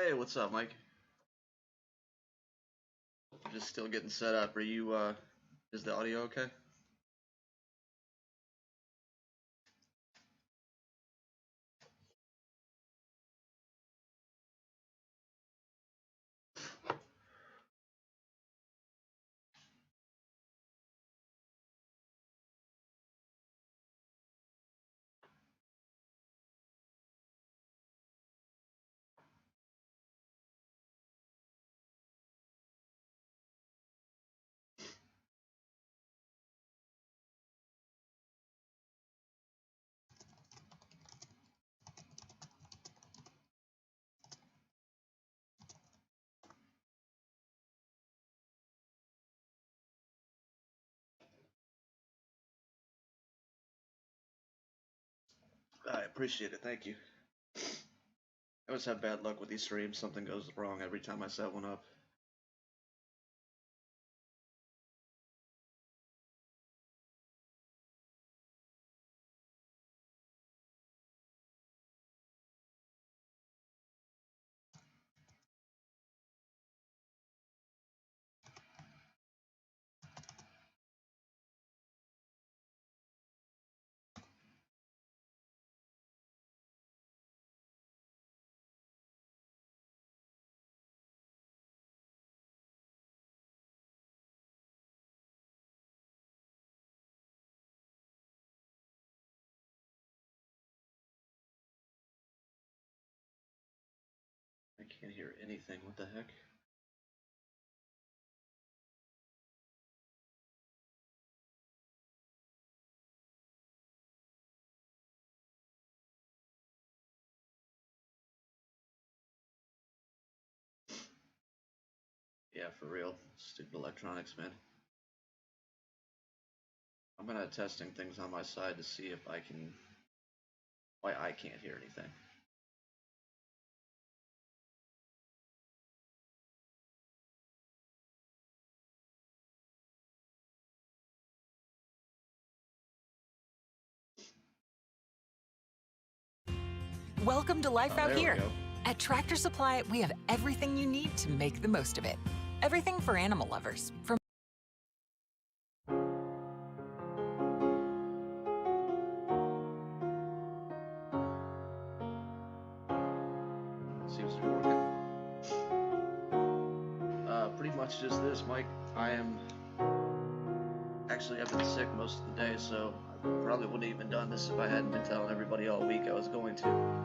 Hey, what's up, Mike? Just still getting set up. Are you, is the audio okay? I appreciate it. Thank you. I always have bad luck with these streams. Something goes wrong every time I set one up. I can't hear anything. What the heck? Yeah, for real. Stupid electronics, man. I'm gonna testing things on my side to see if I can. Why I can't hear anything. Welcome to Life Out There we Here. go. At Tractor Supply, we have everything you need to make the most of it. Everything for animal lovers, from Seems to be working. Pretty much just this, Mike. I am actually I've been sick most of the day, so I probably wouldn't have even done this if I hadn't been telling everybody all week I was going to.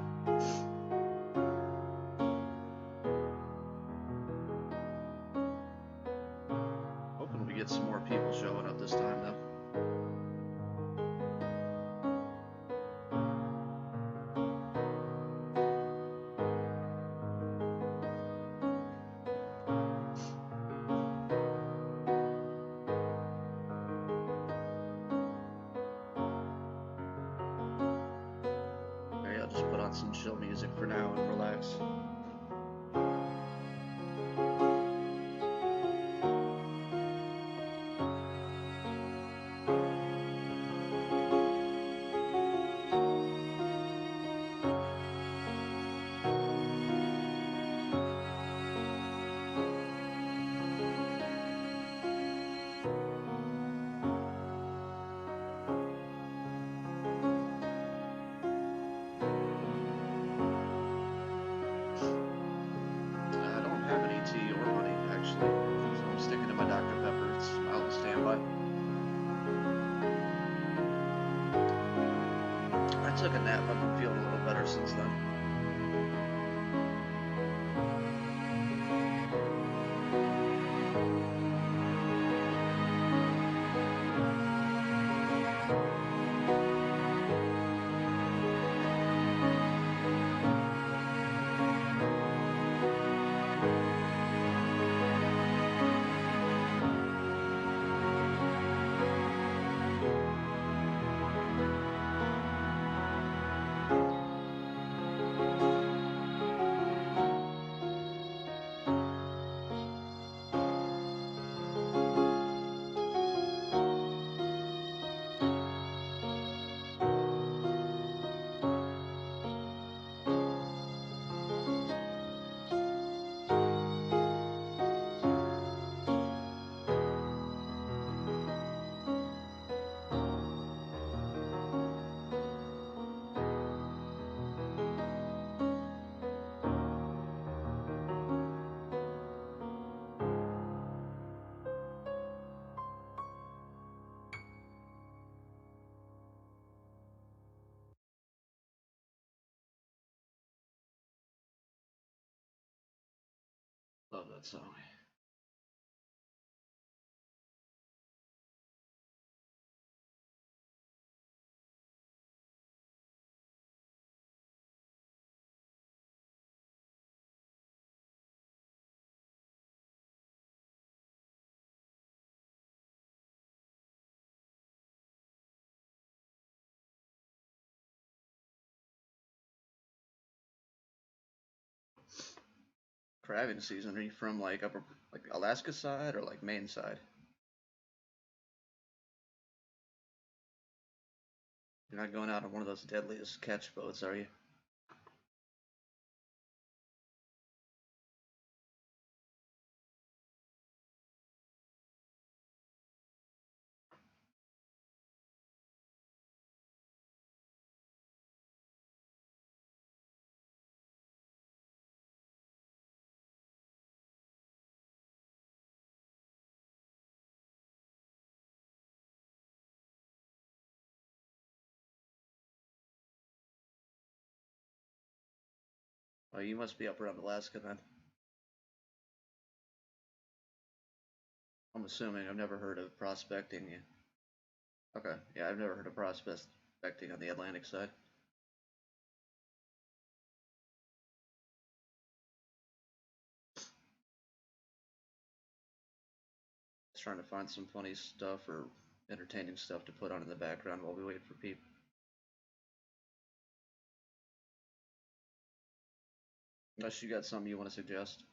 Hoping we get some more people showing up this time, though. Okay, I'll just put on some chill music for now and relax. I don't have any tea or honey, actually, so I'm sticking to my Dr. Pepper. It's on standby. I took a nap. I've been feeling a little better since then. that song. Crabbing season. Are you from like like Alaska side or like Maine side? You're not going out on one of those deadliest catch boats, are you? Oh, you must be up around Alaska then. I'm assuming. I've never heard of prospecting. Okay, yeah, I've never heard of prospecting on the Atlantic side. Just trying to find some funny stuff or entertaining stuff to put on in the background while we wait for people. Unless you got something you want to suggest.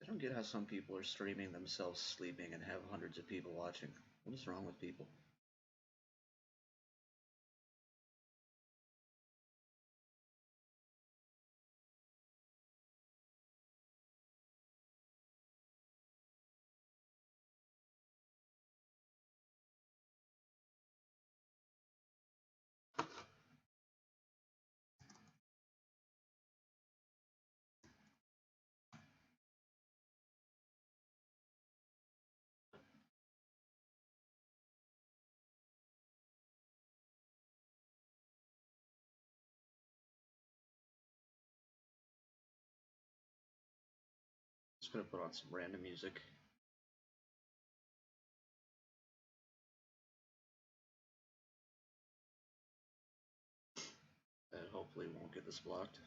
I don't get how some people are streaming themselves sleeping and have hundreds of people watching. What is wrong with people? Just gonna put on some random music. And hopefully won't get this blocked.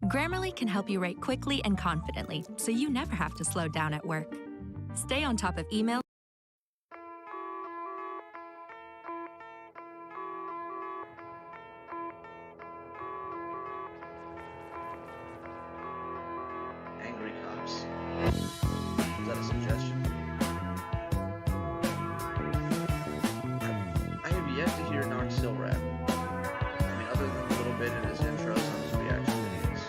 Grammarly can help you write quickly and confidently, so you never have to slow down at work. Stay on top of email. Angry cops. Is that a suggestion? I have yet to hear Narcsil rap. I mean, other than a little bit in his intros on his reaction videos.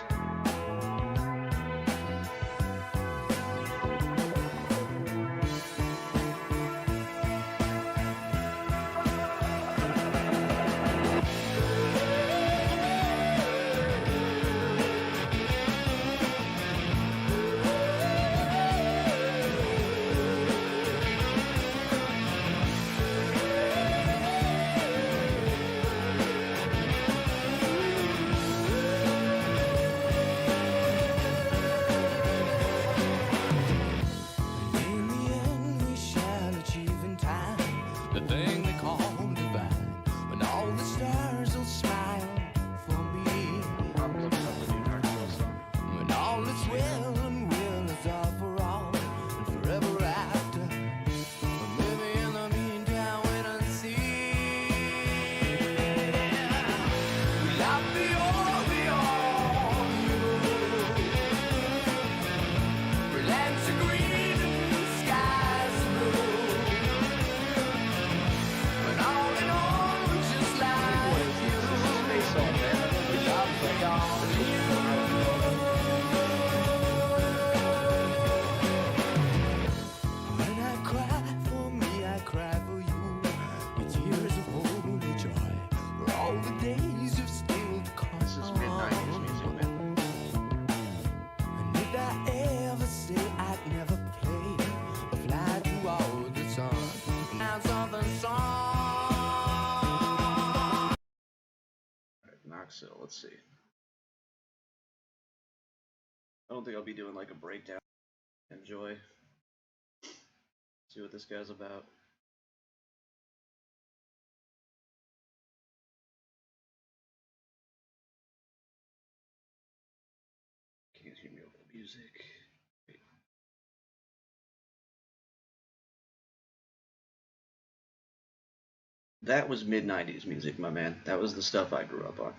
so let's see. I don't think I'll be doing like a breakdown. Enjoy. See what this guy's about. Can't hear me over the music. Wait. That was mid-90s music, my man. That was the stuff I grew up on.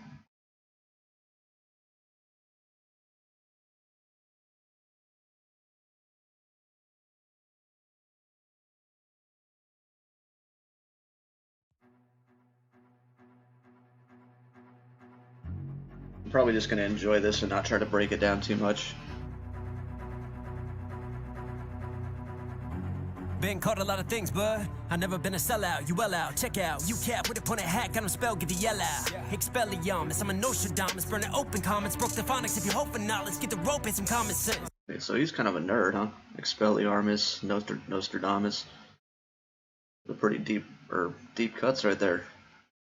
I'm probably just going to enjoy this and not try to break it down too much. Been caught a lot of things, bud. I never been a sellout. You well out, check out. You cap with a pointed hat, got him spell, get the yell out. Expelliarmus, I'm a Nostradamus, burning open comments, broke the phonics. If you hope for knowledge, get the rope and some common sense. Okay, so he's kind of a nerd, huh? Expelliarmus, Nostradamus. The pretty deep cuts right there.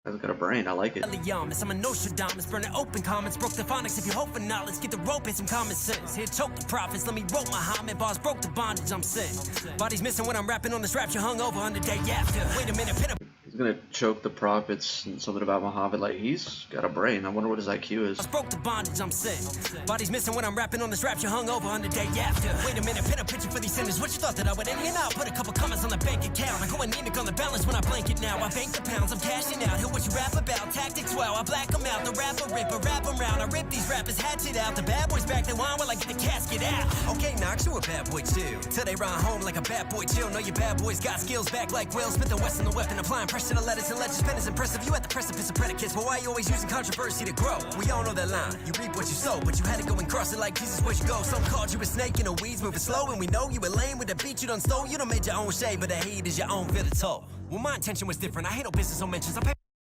I've got a brain, I like it. Expelliarmus, I'm a Nostradamus, burning open comments, broke the phonics. If you hope for knowledge, get the rope and some common sense. Here choke the prophets, let me roll Muhammad. Bars broke the bondage I'm sent. Body's missing when I'm rapping on this rapture, hung over on the day after. Wait a minute, pin up. He's gonna choke the prophets and something about Muhammad. Like, he's got a brain. I wonder what his IQ is. Broke the bondage I'm sent. Body's missing when I'm rapping on this rapture, hung over on the day after. Wait a minute, pin a picture for these sinners. What you thought that I would end here now? Put a couple comments on the bank account. I go anemic on the balance when I blank it now. I bank the pounds, I'm cashing out. Hear what you rap about. Tactics well, I black them out. The rapper ripper, rap them round. I rip these rappers, hatchet out. The bad boys back, they whine while I get the casket out. Okay, Knox, you a bad boy too. Till they run home like a bad boy chill. Know your bad boys got skills back like Will. Spit the West in the weapon, applying pressure to letters and legends. Pen is impressive. You at the precipice of predicates, but why you always using controversy to grow? We all know that line. You reap what you sow, but you had to go and cross it like Jesus where you go. Some called you a snake in the weeds, moving slow, and we know you were lame with the beat you done stole. You done made your own shade, but the hate is your own feel the toll. Well, my intention was different. I hate no business on mentions.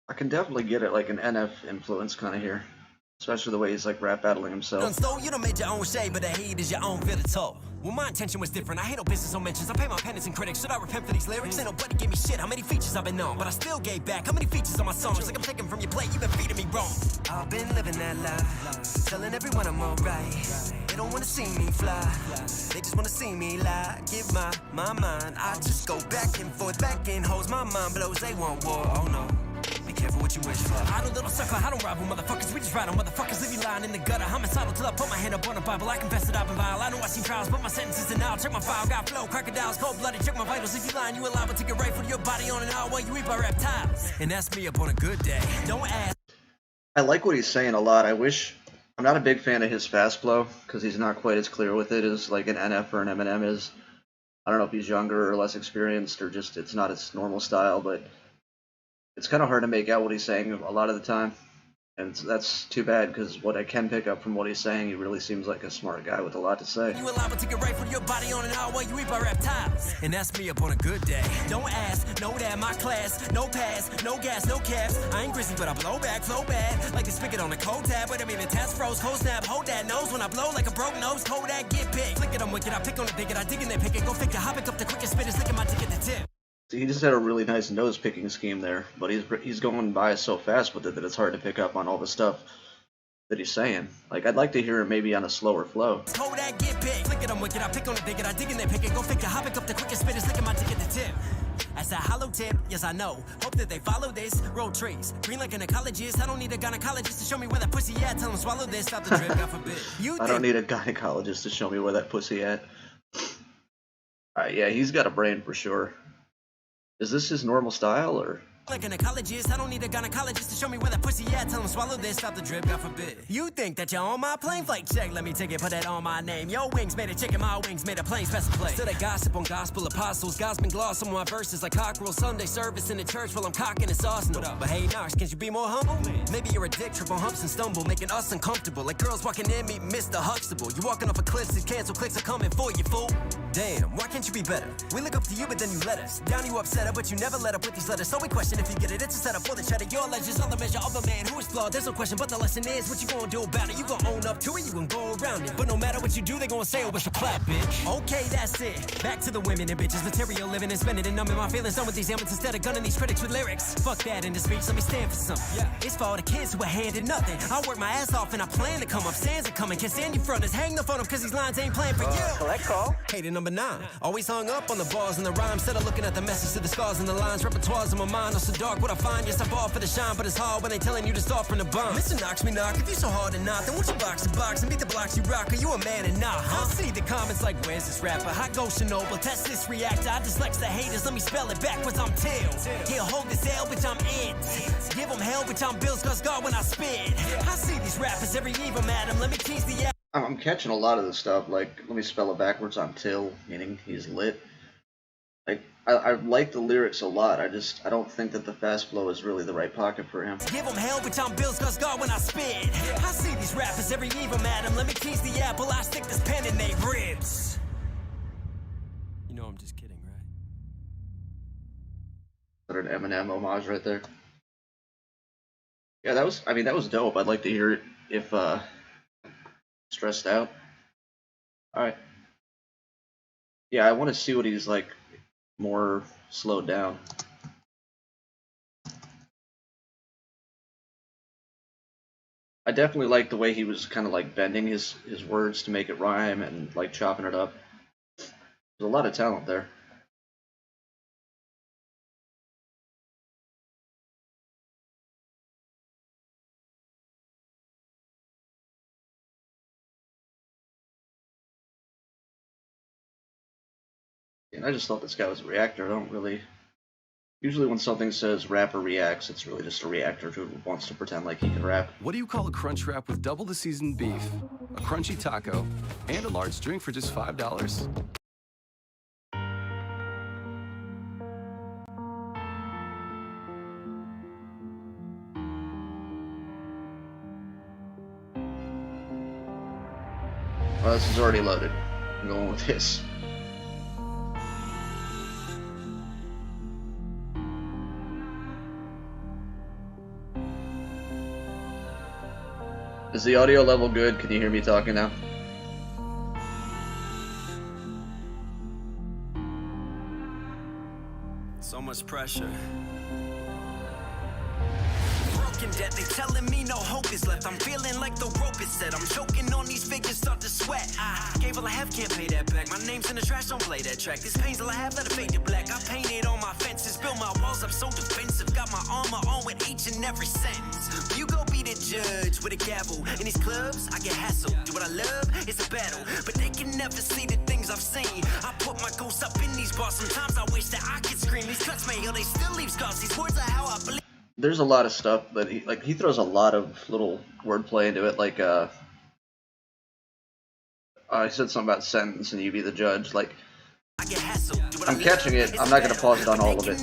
I can definitely get it, like an NF influence kind of here, especially the way he's like rap battling himself. You done made your own shade, but the hate is your own feel the toll. Well, my intention was different. I hate no business on mentions. I pay my penance and critics. Should I repent for these lyrics? Ain't nobody gave me shit. How many features I've been on? But I still gave back. How many features on my songs? Like I'm taking from your plate. You've been feeding me wrong. I've been living that life, telling everyone I'm alright. They don't wanna see me fly. They just wanna see me lie. Give my mind. I just go back and forth, back and holds. My mind blows. They want war. Oh no. Be careful what you wish for. I don't little sucker, I don't rob with motherfuckers. We just ride on motherfuckers, leave you lying in the gutter. Homicidal till I put my hand up on the Bible. I confess that I've been vile. I know I seen trials, but my sentences denial. Check my file, got flow, crocodiles, cold-blooded. Check my vitals. If you lying, you alive, but take a rifle to your body on an hour while you reap by reptiles. And that's me up on a good day. Don't ask. I like what he's saying a lot. I'm not a big fan of his fast flow because he's not quite as clear with it as like an NF or an Eminem is. I don't know if he's younger or less experienced or just it's not his normal style, but it's kind of hard to make out what he's saying a lot of the time, and that's too bad because what I can pick up from what he's saying, he really seems like a smart guy with a lot to say. You alive, but take a rifle to your body on an hour while you reap by reptiles. And that's me up on a good day. Don't ask, know that my class, no pass, no gas, no caps. I ain't grizzly, but I blow back, flow bad, like a spigot on a cold tab. Wait a minute, test froze, cold snap, hold that nose when I blow like a broke nose. Kodak, get big, flick it, I'm wicked. I pick on the bigot, I dig in that pick it, go figure, hop pick up the quickest spitters, licking my ticket to tip. He just had a really nice nose picking scheme there, but he's going by so fast with it that it's hard to pick up on all the stuff that he's saying. Like, I'd like to hear him maybe on a slower flow. Kodak, get big, flick it, I'm wicked. I pick on the bigot, I dig in that pick it, go figure, hop pick up the quickest spitters, licking my ticket to tip. That's a hollow tip, yes I know. Hope that they follow this. Roll trees, green like an ecologist. I don't need a gynecologist to show me where that pussy at. Tell him swallow this, stop the drip, God forbid. I don't need a gynecologist to show me where that pussy at. Yeah, he's got a brain for sure. Is this his normal style, or? Like an ecologist, I don't need a gynecologist to show me where that pussy at. Tell him swallow this, stop the drip, God forbid. You think that you're on my plane? Flight check, let me take it, put that on my name. Your wings made a chicken, my wings made a plane, special play. Still they gossip on gospel apostles, God's been gloss on my verses like cockerel. Sunday service in the church while I'm cocking this arsenal. But hey, Knox, can you be more humble? Maybe you're a dick, trip on humps and stumble, making us uncomfortable. Like girls walking in, meet Mr. Huxtable. You walking off a cliff, cancel clicks are coming for you, fool. Damn, why can't you be better? We look up to you, but then you let us down. You upset her, but you never let up with these letters. So we question if you get it. It's a setup for the cheddar. Your legends on the measure of a man who is flawed. There's no question, but the lesson is what you gonna do about it. You gonna own up to it, you gonna go around it. But no matter what you do, they gonna say, oh, it's your clap, bitch. Okay, that's it. Back to the women and bitches. Material living and spending and numbing my feelings. Done with these ailments instead of gunning these critics with lyrics. Fuck that in the speech, let me stand for something. Yeah. It's for all the kids who are handed nothing. I work my ass off and I plan to come up. Stands are coming, can't stand you fronters. Hang the phone up cause these lines ain't playing for you. Collect call. Hated number 9. Always hung up on the bars and the rhymes. Instead of looking at the message to the scars and the lines. Repertoires in my mind are so dark. What I find, yes, I fall for the shine. But it's hard when they telling you to start from the bomb. Mr. Knocks me knock. If you so hard to knock, then won't you box the box and beat the blocks you rock? Are you a man and not, huh? I see the comments like, where's this rapper? I go Chernobyl, test this reactor. I dyslex the haters, let me spell it backwards. I'm Till. He'll hold this L, bitch, I'm it. Give him hell, bitch, I'm Bill Skarsgård when I spit. I see these rappers every eve I'm at 'em. Let me tease the I'm catching a lot of this stuff, like, let me spell it backwards, I'm Till, meaning he's lit. Like, I like the lyrics a lot, I don't think that the fast flow is really the right pocket for him. Give him hell, bitch, I'm Bill Skarsgård when I spit. I see these rappers every eve I'm at 'em. Let me tease the apple, I stick this pen in they ribs. You know I'm just kidding, right? An Eminem homage right there. Yeah, that was dope. I'd like to hear it if, Stressed Out. Alright. Yeah, I want to see what he's like more slowed down. I definitely like the way he was kind of like bending his words to make it rhyme and like chopping it up. There's a lot of talent there. And I just thought this guy was a reactor. I don't really... Usually when something says rapper reacts, it's really just a reactor who wants to pretend like he can rap. What do you call a crunch wrap with double the seasoned beef, a crunchy taco, and a large drink for just $5? Well, this is already loaded. I'm going with this. Is the audio level good? Can you hear me talking now? So much pressure. Broken debt, they telling me no hope is left. I'm feeling like the rope is set. I'm choking on these figures, start to sweat. I gave all I have, can't pay that back. My name's in the trash, don't play that track. This pain's all I have, let it fade to black. I painted on my fences, built my walls up so defensive. Got my armor on with each and every sentence. You go be the judge with a gavel. In these clubs, I get hassled. Do what I love, it's a battle. But they can never see the things I've seen. I put my ghost up in these bars. Sometimes I wish that I could scream. These cuts may heal, they still leave scars. These words are how I believe. There's a lot of stuff, but he throws a lot of little wordplay into it. Like I said something about sentence, and you be the judge. Like I'm catching it. I'm not gonna pause it on all of it.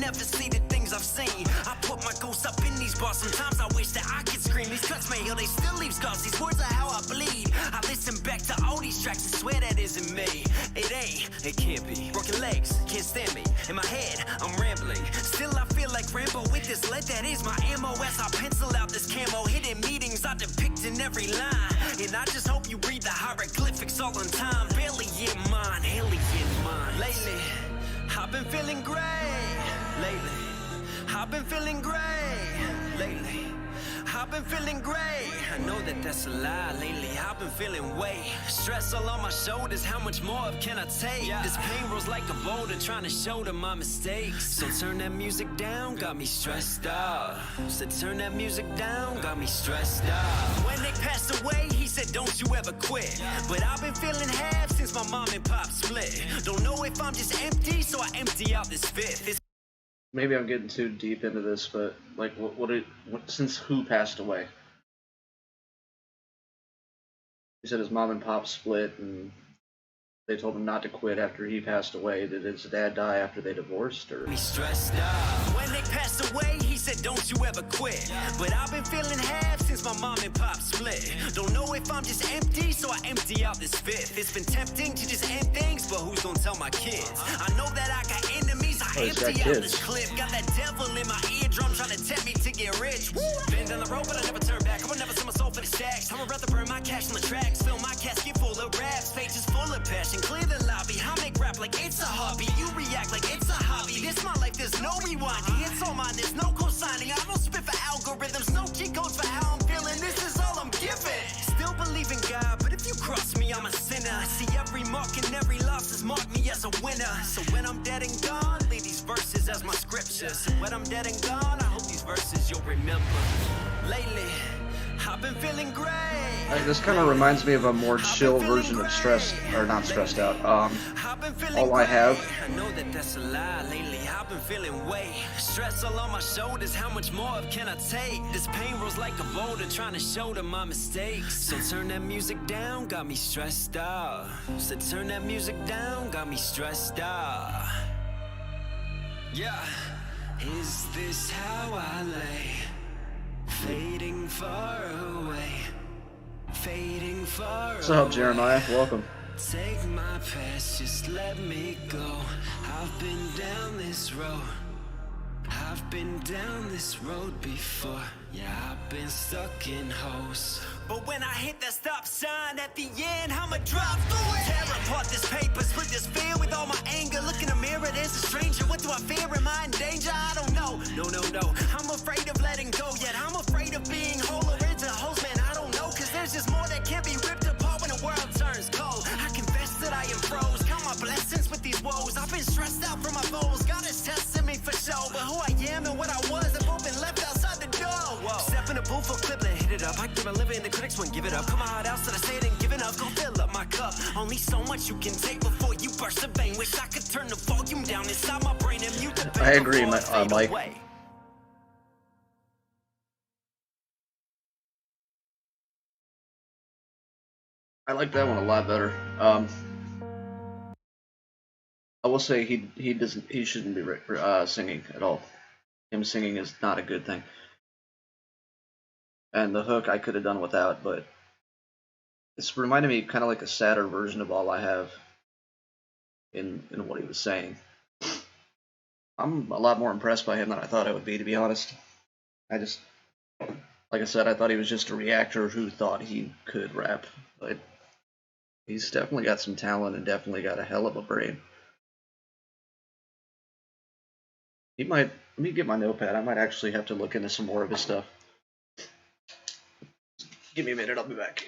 I put my ghost up in these bars. Sometimes I wish that I could scream. These cuts may heal, they still leave scars. These words are how I bleed. I listen back to all these tracks and swear that isn't me. It ain't, it can't be. Broken legs, can't stand me. In my head, I'm rambling. Still I feel like Rambo with this lead that is my ammo. As I pencil out this camo, hidden meetings I depict in every line. And I just hope you read the hieroglyphics all on time. Barely in mine, alien mine. Lately, I've been feeling great. Lately, I've been feeling great. Lately, I've been feeling great. I know that that's a lie. Lately, I've been feeling weight. Stress all on my shoulders. How much more of can I take? This pain rolls like a boulder, trying to shoulder my mistakes. So turn that music down, got me stressed out. Said turn that music down, got me stressed out. When they passed away, he said don't you ever quit. But I've been feeling half since my mom and pop split. Don't know if I'm just empty, so I empty out this fifth. Maybe I'm getting too deep into this, but like, what since who passed away? He said his mom and pop split, and they told him not to quit after he passed away. Did his dad die after they divorced, or? Me stressed out. When they passed away, he said, "Don't you ever quit." But I've been feeling half since since my mom and pop split. Don't know if I'm just empty, so I empty out this fifth. It's been tempting to just end things, but who's gonna tell my kids? I know that I got enemies, I empty out this clip. Got that devil in my eardrum trying to tempt me to get rich. Been down the road, but I never turn back. I would never sell my soul for the stacks. I'd rather burn my cash on the tracks. Fill my casket full of raps, pages full of passion. Clear the lobby, I make rap like it's a hobby. You react like it's a hobby. This my life, there's no rewinding. It's all mine, there's no co-signing. I don't spit for algorithms, no cheat codes for how I'm feeling. This is all I'm giving. Still believe in God, but if you cross me, I'm a sinner. See every mark and every loss has marked me as a winner. So when I'm dead and gone, leave these verses as my scriptures. So when I'm dead and gone, I hope these verses you'll remember. Lately, I've been feeling great. This kind of reminds me of a more chill version of Stressed, or not Stressed Out. All I Have. I know that that's a lie. Lately, I've been feeling weight. Stress all on my shoulders. How much more of can I take? This pain rolls like a boulder, trying to shoulder my mistakes. So turn that music down, got me stressed out. So turn that music down, got me stressed out. Yeah. Is this how I lay? Fading far away, fading far away. What's up, Jeremiah? Welcome. Take my past, just let me go. I've been down this road. I've been down this road before. Yeah, I've been stuck in holes. But when I hit that stop sign at the end, I'ma drop through it. Tear apart this paper, split this fear with all my anger. Look in the mirror, there's a stranger. What do I fear? Am I in danger? I don't know. No. I'm afraid of letting go, yet I'm afraid of being whole or into holes, man. I don't know, cause there's just more that can't be ripped apart when the world turns cold. I confess that I am froze. Count my blessings with these woes. I've been stressed out from my foes. God is testing me for sure. But who I am and what I was have both been left outside the door. Whoa. Step in the booth for clip, hit it up. I give my living, the critics wouldn't give it up. Come on, else that I say it ain't giving up. Go fill up my cup. Only so much you can take before you burst a vein. Wish I could turn the volume down inside my brain and mute the pain. I agree, Mike. Away. I like that one a lot better. I will say he shouldn't be singing at all. Him singing is not a good thing. And the hook I could have done without, but it's reminded me kind of like a sadder version of All I Have in what he was saying. I'm a lot more impressed by him than I thought I would be, to be honest. Like I said, I thought he was just a reactor who thought he could rap, but he's definitely got some talent and definitely got a hell of a brain. Let me get my notepad. I might actually have to look into some more of his stuff. Give me a minute, I'll be back.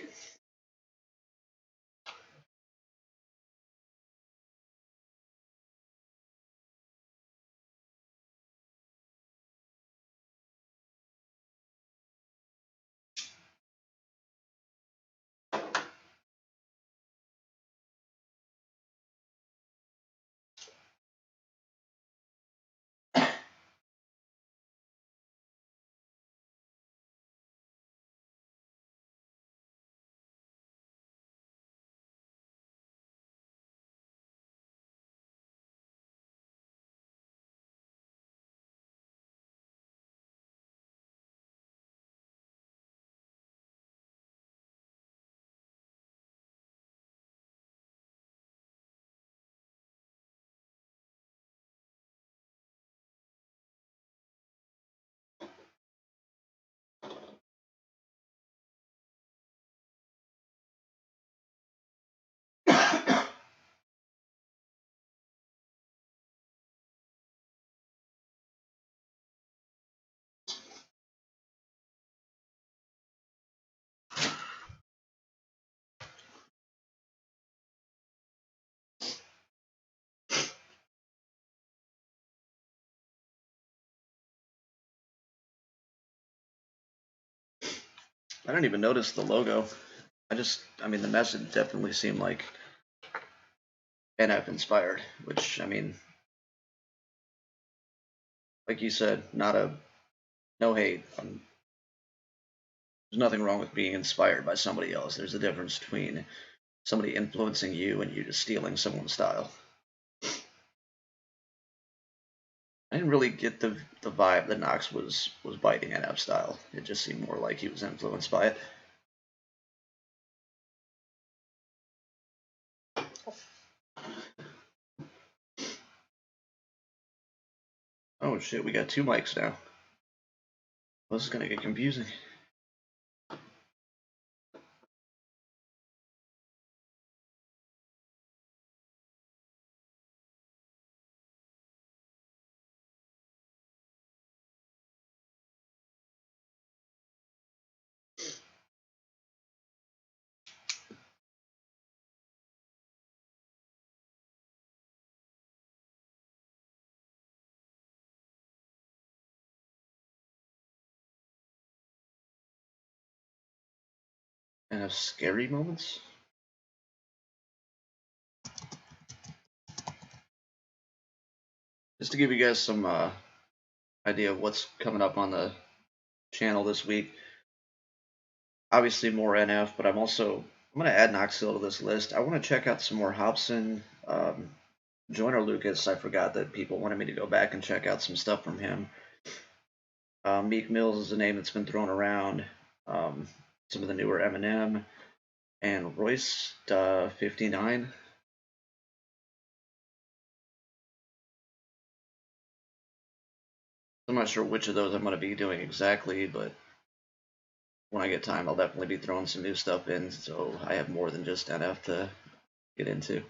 I didn't even notice the logo. I mean, the message definitely seemed like NF inspired, which, I mean, like you said, no hate. There's nothing wrong with being inspired by somebody else. There's a difference between somebody influencing you and you just stealing someone's style. I didn't really get the vibe that Nox was biting NF style. It just seemed more like he was influenced by it. Oh shit, we got 2 mics now. This is gonna get confusing. And have scary moments. Just to give you guys some idea of what's coming up on the channel this week. Obviously more NF, but I'm gonna add Noxzilla to this list. I want to check out some more Hobson. Joyner Lucas, I forgot that people wanted me to go back and check out some stuff from him. Meek Mills is a name that's been thrown around. Some of the newer Eminem, and Royce 59. I'm not sure which of those I'm going to be doing exactly, but when I get time, I'll definitely be throwing some new stuff in, so I have more than just NF to get into.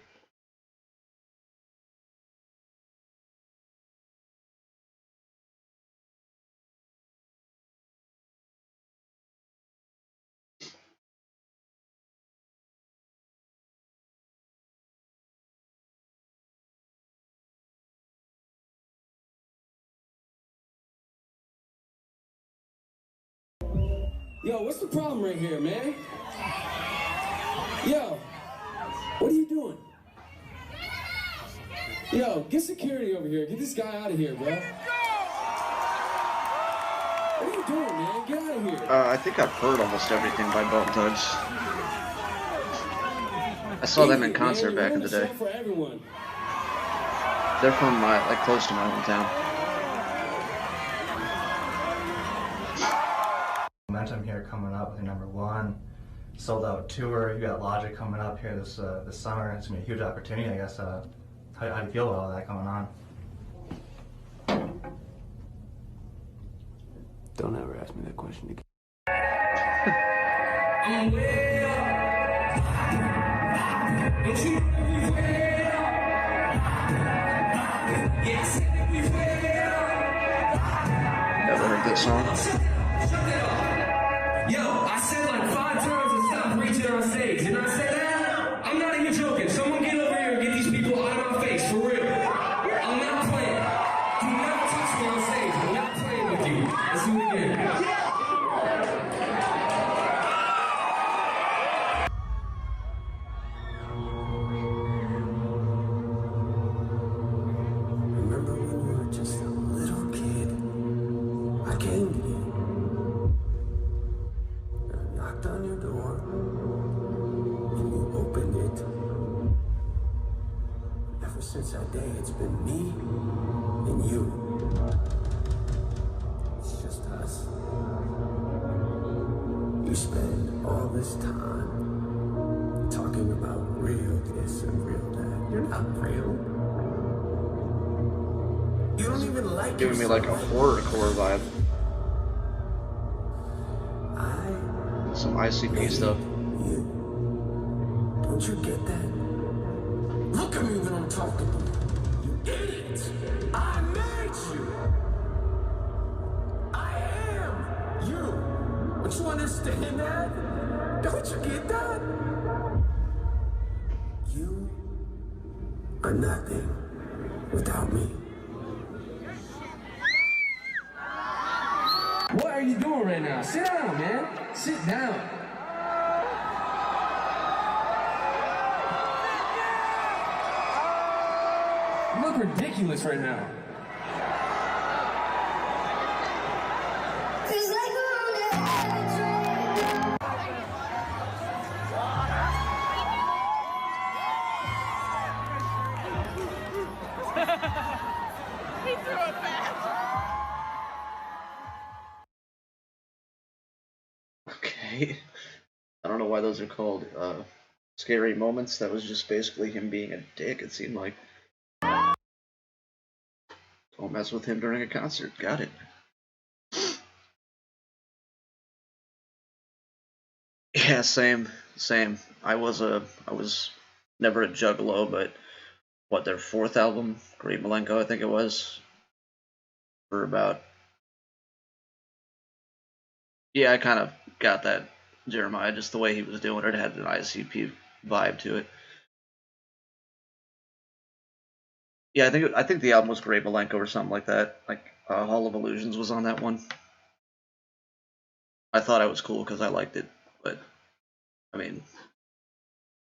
Yo, what's the problem right here, man? Yo, what are you doing? Yo, get security over here. Get this guy out of here, bro. What are you doing, man? Get out of here. I think I've heard almost everything by Bone Thugs. I saw them in concert back in the day. They're from close to my hometown. Momentum here coming up with your #1 sold out tour. You got Logic coming up here this summer. It's gonna be a huge opportunity, I guess. How do you feel about all that going on? Don't ever ask me that question again. Never heard that song. Yo, I said like 5 times to stop reaching on stage. Did I say that? I'm not even joking. Someone get over here and get these people out of my face, for real. I'm not playing. Do not touch me on stage. I'm not playing with you. Let's do it again. Remember when you were just a little kid? I came to you. Knocked on your door, and you opened it. Ever since that day, it's been me and you. It's just us. You spend all this time talking about real this and real that. You're not real. You don't even like Giving me like a horrorcore vibe. Some ICP stuff. You. Don't you get that? Look at me when I'm talking to you. You idiot! I made you! I am you! Don't you understand that? Don't you get that? You are nothing without me. What are you doing right now? Sit down, man. Sit down. You look ridiculous right now. He threw it back. Okay. I don't know why those are called scary moments. That was just basically him being a dick, it seemed like. Don't mess with him during a concert. Got it. Yeah, same. I was never a Juggalo, but what, their fourth album, Great Malenko, I think it was, for about, yeah, I kind of got that Jeremiah, just the way he was doing it had an ICP vibe to it. Yeah, I think the album was Great Malenko or something like that. Like Hall of Illusions was on that one. I thought it was cool because I liked it, but I mean,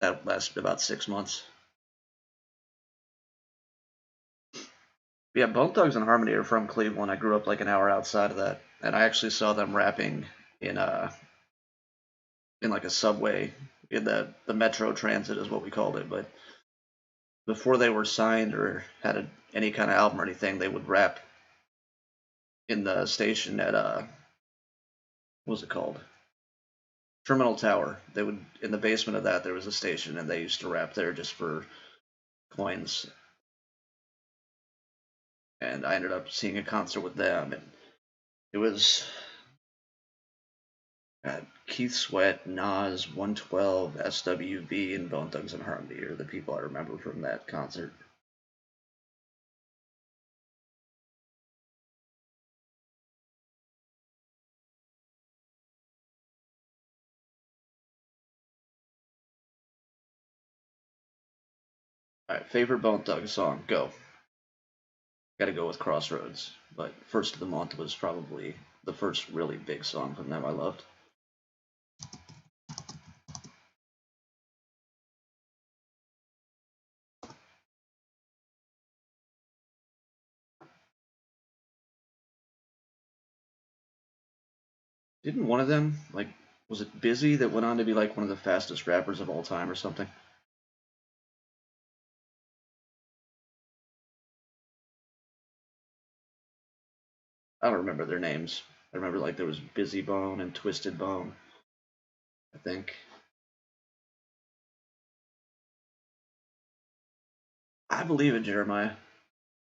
that lasted about 6 months. Yeah, Bone Thugs and Harmony are from Cleveland. I grew up like an hour outside of that, and I actually saw them rapping in like a subway, in the Metro Transit is what we called it. But before they were signed or had any kind of album or anything, they would rap in the station at what was it called? Terminal Tower. They would, in the basement of that, there was a station, and they used to rap there just for coins. And I ended up seeing a concert with them, and it was Keith Sweat, Nas, 112, SWV, and Bone Thugs and Harmony are the people I remember from that concert. Alright, favorite Bone Thugs song, go. Gotta go with Crossroads, but First of the Month was probably the first really big song from them I loved. Didn't one of them, like, was it Busy that went on to be like one of the fastest rappers of all time or something? I don't remember their names. I remember like there was Busy Bone and Twisted Bone, I think. I believe it, Jeremiah.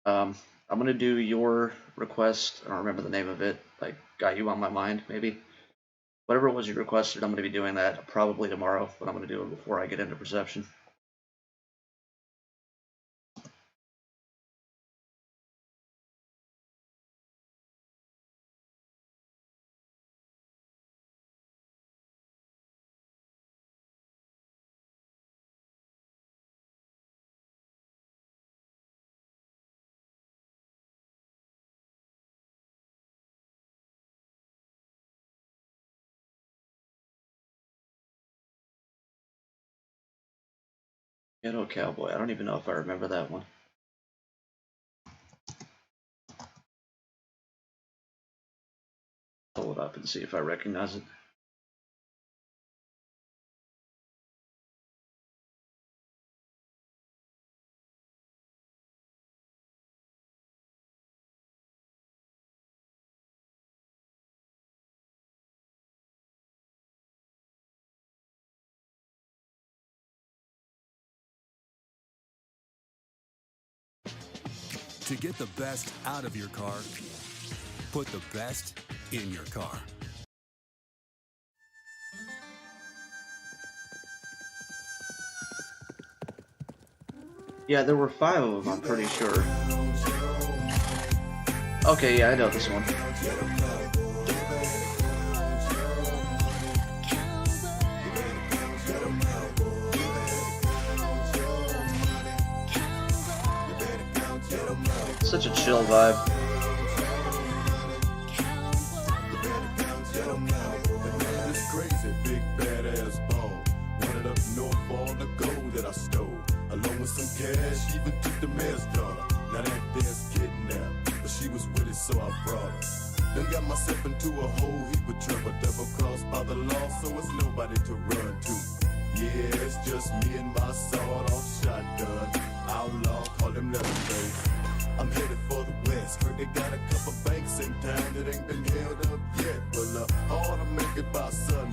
I'm gonna do your request. I don't remember the name of it. Like, got you on my mind, maybe. Whatever it was you requested, I'm gonna be doing that probably tomorrow, but I'm gonna do it before I get into Perception. Ghetto Cowboy. I don't even know if I remember that one. Pull it up and see if I recognize it. To get the best out of your car, put the best in your car. Yeah, there were 5 of them, I'm pretty sure. Okay, yeah, I know this one. Such a chill vibe. This crazy big badass bone. Running up north all the gold that I stole. Along with some cash, even took the mayor's daughter. Now that there's kidnapped, but she was with it, so I brought her. Done got myself into a whole heap of trouble. Double crossed by the law, so it's nobody to run to. Yeah, it's just me and my sawed-off shotgun. Outlaw, call them Leatherface. I'm headed for the west. Heard they got a couple banks in town that ain't been held up yet. But hard to make it by sun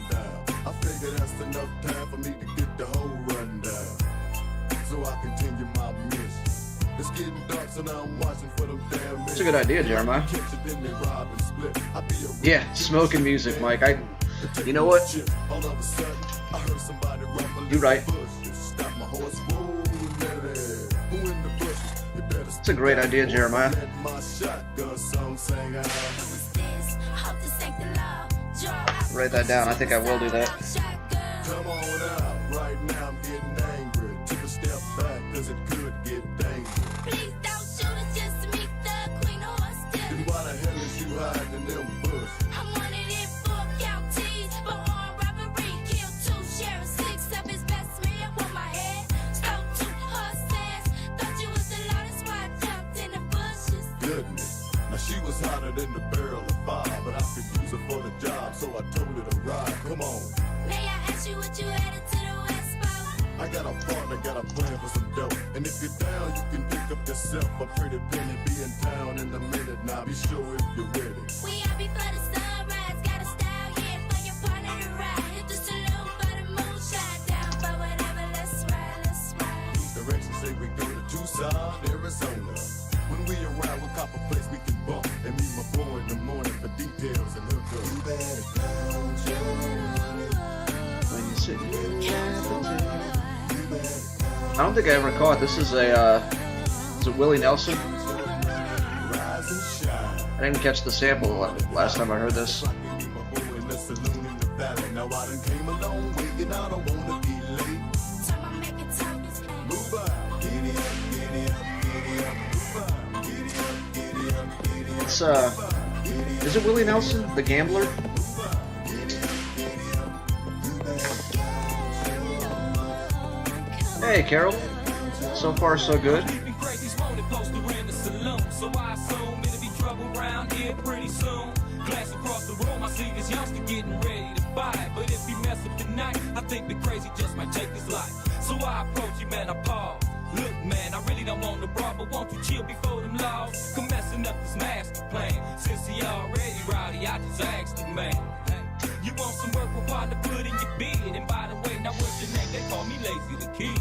figure that's enough time for me to get the whole rundown. So I continue my mission. It's getting dark, so now I'm watching for them damn men. That's a good idea, Jeremiah. Catch it, then they rob and split. I be a Yeah, smoking music, Mike. You know what? All of a sudden, I heard somebody rumbling. You're right. Stop my horse, whoa, lady. Who in the bushes? You better It's a great idea, Jeremiah. let my shotgun song sing out. Write that down. I think I will do that. Come on out, right now I'm getting angry. Took a step back, cause it could get dangerous. Then why the hell is you hiding in them bushes? Goodness, now she was hotter than the barrel of fire, but I could use her for the job, so I told her to ride. Come on. May I ask you what you headed to the West for? I got a partner, got a plan for some dope. And if you're down, you can pick up yourself a pretty penny. Be in town in a minute now. Be sure if you're ready. We happy for the sunrise, got a style, yeah, for your partner to ride. Hit the saloon for the moonshine, down for whatever, let's ride, let's ride. Directions say we go to Tucson, Arizona. When we arrive, we'll cop a place we can bump. And meet my boy in the morning for details and hook up. You better count your money. When you sit I don't think I ever caught. This is is it Willie Nelson? Rise and shine. I didn't catch the sample last time I heard this. My boy in the saloon in the valley. Now I done came a long way and I don't wanna be late. Time I make it time is late. Move out. Giddy up, giddy up, giddy up. Move out. Giddy up, giddy up, giddy up. It's is it Willie Nelson, the gambler? Hey, Carol. So far, so good. So I assume it'll be trouble around here pretty soon. Glass across the room, I see this youngster getting ready to fight. But if he mess up tonight, I think the crazy just might take his life. So I approach him and I pause. Look, man, I really don't want to brawl, but won't you chill before them laws come messing up this master plan? Since he already rowdy, I just asked him, man. Hey, you want some work with partner put in your bid? And by the way, now what's your name? They call me Lazy the Kid.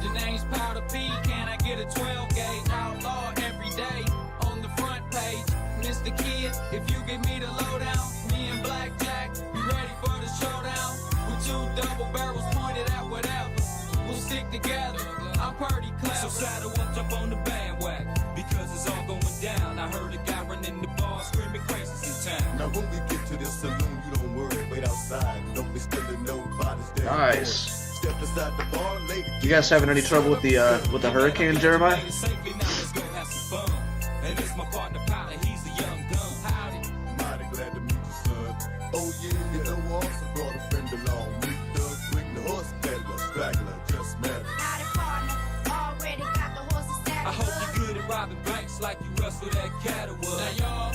The name's Powder P. Can I get a 12 gauge? Outlaw every day on the front page. Mr. Kid, if you give me the lowdown, me and Blackjack, be ready for the showdown. With two double barrels pointed at whatever. We'll stick together. I'm pretty clever. So saddle up, jump on the bandwagon because it's all going down. I heard a guy running the bar screaming crazies in town. Now when we get to this saloon, you don't worry, wait outside. Don't be stealing nobody's damn Nice. Step aside the bar, lady. You guys having any trouble with the hurricane, Jeremiah? Safely now, let's go have some fun. And this my partner Powder, he's a young gun. Howdy. Mighty glad to meet you, son. Oh yeah, you know I also brought a friend along. Meet Doug Quick, the horse peddler, straggler, just met him. Howdy, partner, already got the horses I saddled hope up. you're good at robbing banks like you wrestle that cattle up. Now y'all,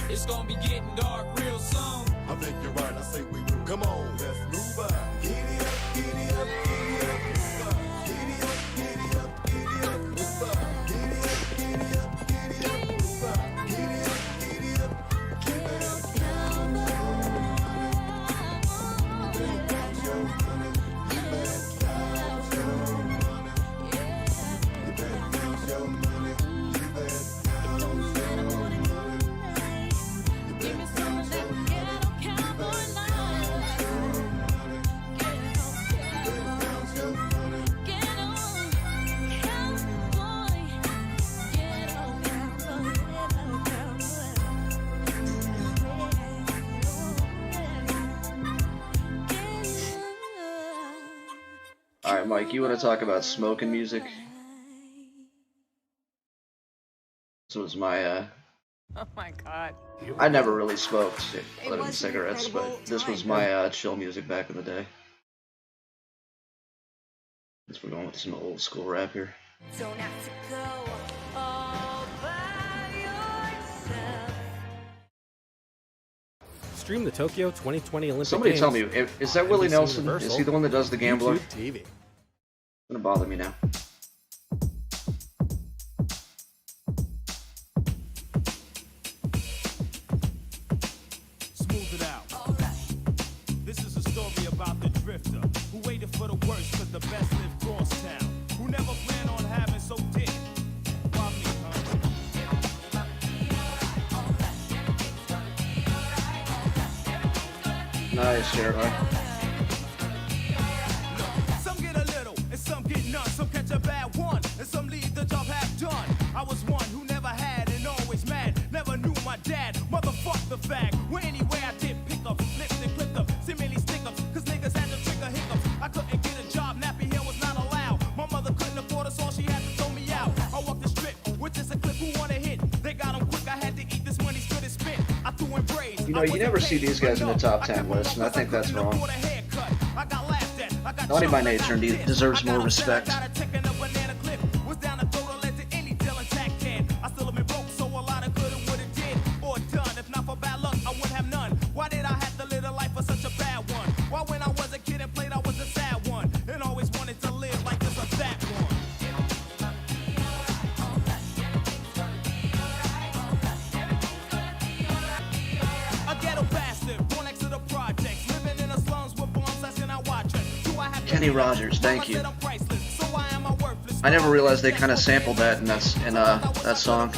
it's gonna be getting dark real soon. I think you're right, I say we move. Come on, let's move out. Giddy up, giddy up, giddy up, move out. Giddy up, giddy up, giddy up, move out. Giddy up, giddy up, giddy up, move out. Giddy up, giddy up, giddy up. You better count your money. You better count your money. You better count your money. You better count your money. You better count your money. All right, Mike, you want to talk about smoking music? This was my Oh my god. I never really smoked other than cigarettes, but this was my chill music back in the day. Guess we're going with some old school rap here. Don't have to go all by yourself. Stream the Tokyo 2020 Olympic Somebody Games. tell me, is that Willie NBC Nelson? Universal, Is he the one that does the gambler? YouTube TV. It's gonna bother me now. Smooth it out. This is a story Nice, Jeremiah. Some get a little, and some get none. Some catch a bad one, and some leave the job half done. I was one who never had and always mad. Never knew my dad, motherfuck the fag. Well, anyway, I did pick up, flips and clipped up, seemingly stick ups, cause niggas had to trigger hiccups. I couldn't get a job, nappy hair was not allowed. My mother couldn't afford us all, she had to throw me out. I walked the strip, with just a clip who wanna hit. They got them quick, I had to eat this money, split and spit. I threw in braids. You know, you never see these guys in the top 10 list, and I think that's wrong. Naughty by Nature deserves more respect. Why did I have to live a life for such a bad one? Why when I was a kid and played I was a sad one? And always wanted to live like this or that one. A ghetto bastard, born next to the projects, living in the slums with bombs, that's in our watch. Kenny Rogers, thank you. I never realized they kind of sampled that in that song.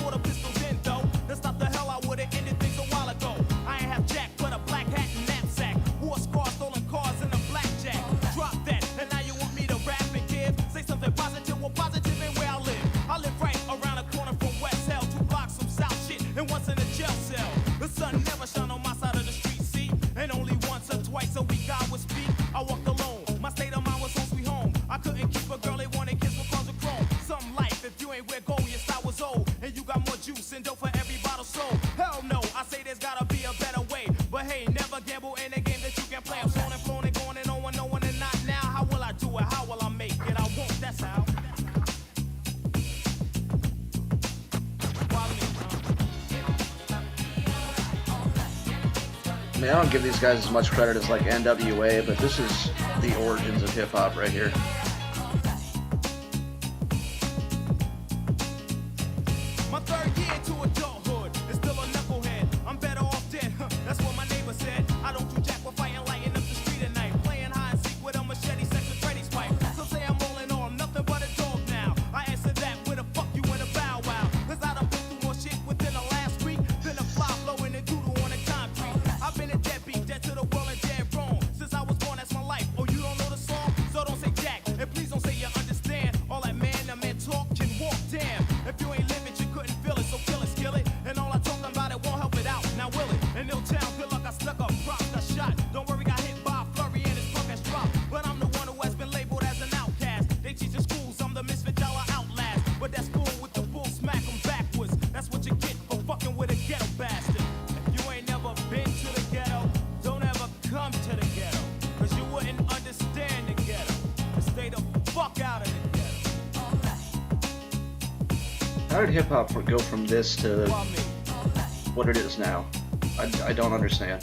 I mean, I don't give these guys as much credit as like NWA, but this is the origins of hip-hop right here. My third year to adulthood is still a knucklehead. I'm better off dead. That's what my neighbor said. I don't do jack with fighting, lighting up the street at night. Playing hide and seek with a machete, sex and Freddy's pipe. Some say I'm rolling on, nothing but a dog now. I answer that with a fuck you and a bow wow. Cause I done been through more shit within the last week than a fly blowing and doodle on the concrete. I've been a deadbeat, dead to the world and dead wrong. Since I was born, that's my life. Oh, you don't know the song? So don't say jack. And please don't say you understand. All that man to man talk can walk, damn. If you ain't living, you couldn't feel it, so kill it, skill it. And all I talking about it won't help it out. Now will it? In Illtown, good luck, I stuck up, props, got shot. Don't worry, got hit by a flurry and his punk has dropped. But I'm the one who has been labeled as an outcast. They teach in schools, I'm the misfit, y'all are outlast. But that's cool with the bull, smack 'em backwards. That's what you get for fucking with a ghetto bastard. If you ain't never been to the ghetto, don't ever come to the ghetto. Cause you wouldn't understand the ghetto. And stay the fuck out of the ghetto. How did hip-hop go from this to what it is now? I don't understand.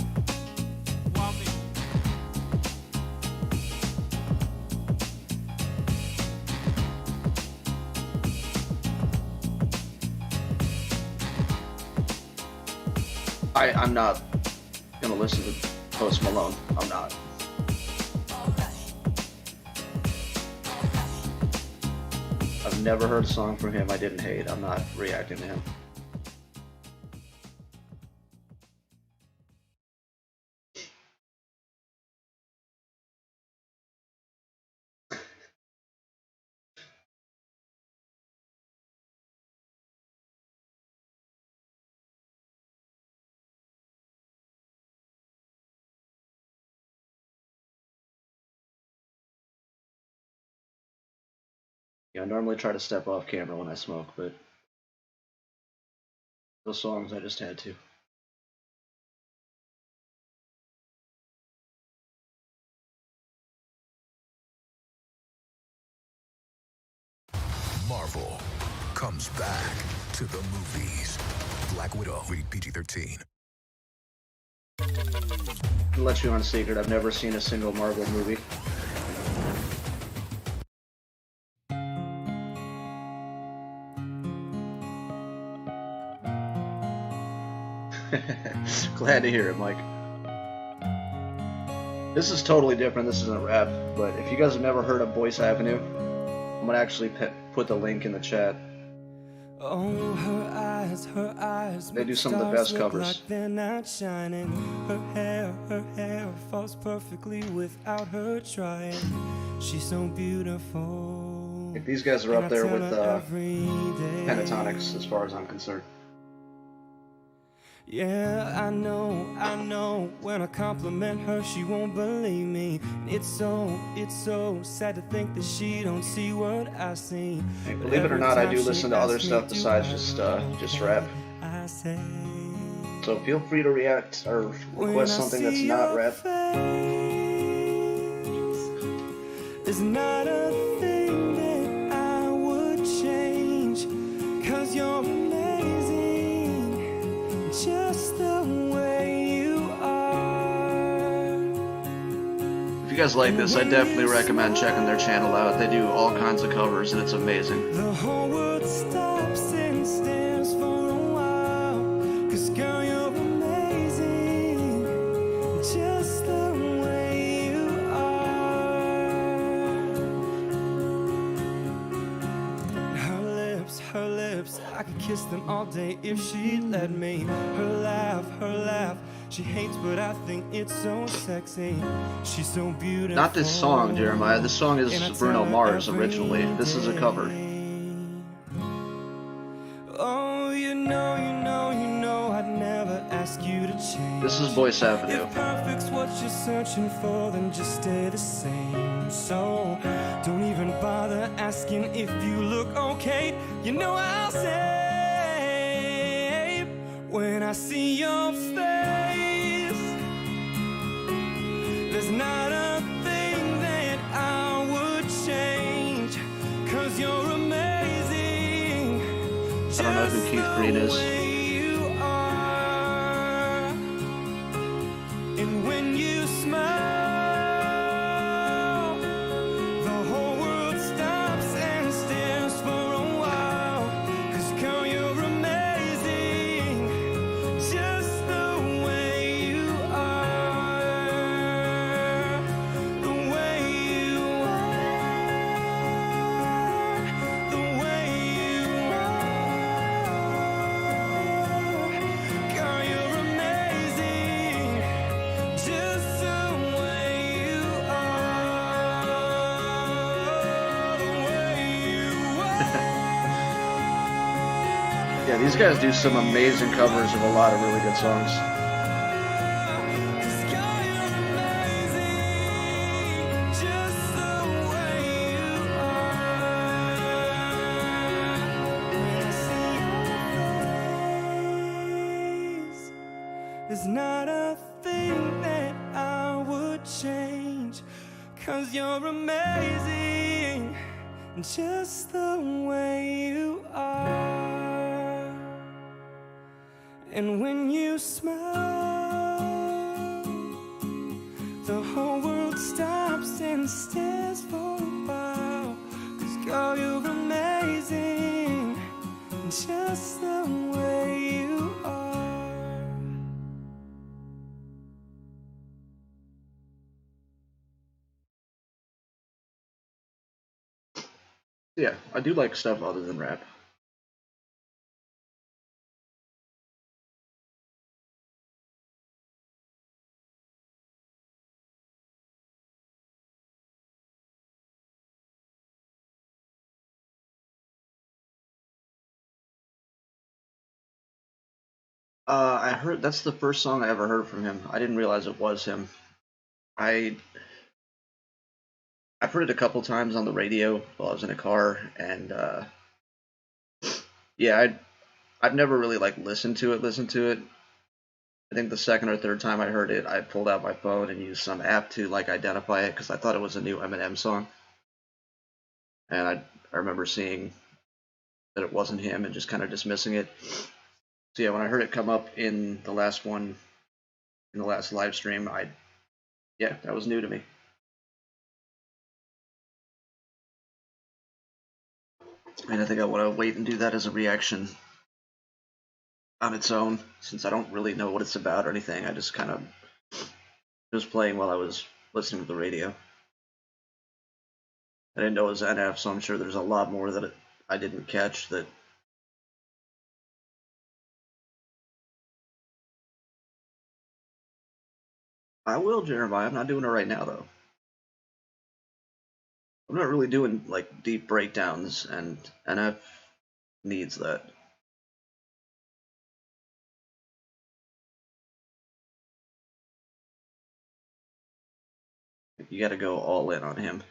I'm not gonna listen to Post Malone. I'm not. I've never heard a song from him I didn't hate. I'm not reacting to him. I normally try to step off camera when I smoke, but those songs I just had to. Marvel comes back to the movies. Black Widow, rated PG-13. I'll let you on a secret, I've never seen a single Marvel movie. Glad to hear it, Mike. This is totally different. This isn't rap, but if you guys have never heard of Boyce Avenue, I'm gonna actually put the link in the chat. Oh, her eyes. They do some of the best covers. Like they're not shining. Her hair falls perfectly without her trying. She's so beautiful. Like, these guys are up there with Pentatonics as far as I'm concerned. Yeah, I know. When I compliment her, she won't believe me. It's so sad to think that she don't see what I see. Hey, believe it or not, I do listen to other stuff besides just rap. So feel free to react or request something that's not rap. There's not a thing that I would change, 'cause you're amazing, just the way you are. If you guys like this, I definitely recommend checking their channel out. They do all kinds of covers and it's amazing. The whole world stops and stares for a while, 'cause girl, you're amazing, just the way you are. Her lips, I could kiss them all day if she'd let me. Her laugh, she hates, but I think it's so sexy. She's so beautiful. Not this song, Jeremiah. This song is Bruno Mars originally. This is a cover. Oh, you know, I'd never ask you to change. This is Boyce Avenue. If perfect's what you're searching for, then just stay the same. So don't even bother asking if you look okay. You know I'll say when I see your face, there's not a thing that I would change, 'cause you're amazing. I don't know who Keith Green is. And when you smile, the whole world stops and stares for a while. 'Cause girl, you're amazing, just the way you are. The way you are. The way you are. Girl, you're amazing, just the way you are. The way you Yeah, these guys do some amazing covers of a lot of really good songs. just the way you are. When I see your face, there's not a thing that I would change, 'cause you're amazing, just the way you are. And when you smile, the whole world stops and stares for a while. 'Cause girl, you're amazing, just the way you are. Yeah, I do like stuff other than rap. I heard that's the first song I ever heard from him. I didn't realize it was him. I've heard it a couple times on the radio while I was in a car, and yeah, I've never really like listened to it. I think the second or third time I heard it, I pulled out my phone and used some app to like identify it because I thought it was a new Eminem song, and I remember seeing that it wasn't him and just kind of dismissing it. So yeah, when I heard it come up in the last one, in the last live stream, yeah, that was new to me. And I think I want to wait and do that as a reaction on its own, since I don't really know what it's about or anything. I just kind of was playing while I was listening to the radio. I didn't know it was NF, so I'm sure there's a lot more that I didn't catch that I will, Jeremiah. I'm not doing it right now, though. I'm not really doing, like, deep breakdowns, and NF needs that. You gotta go all in on him.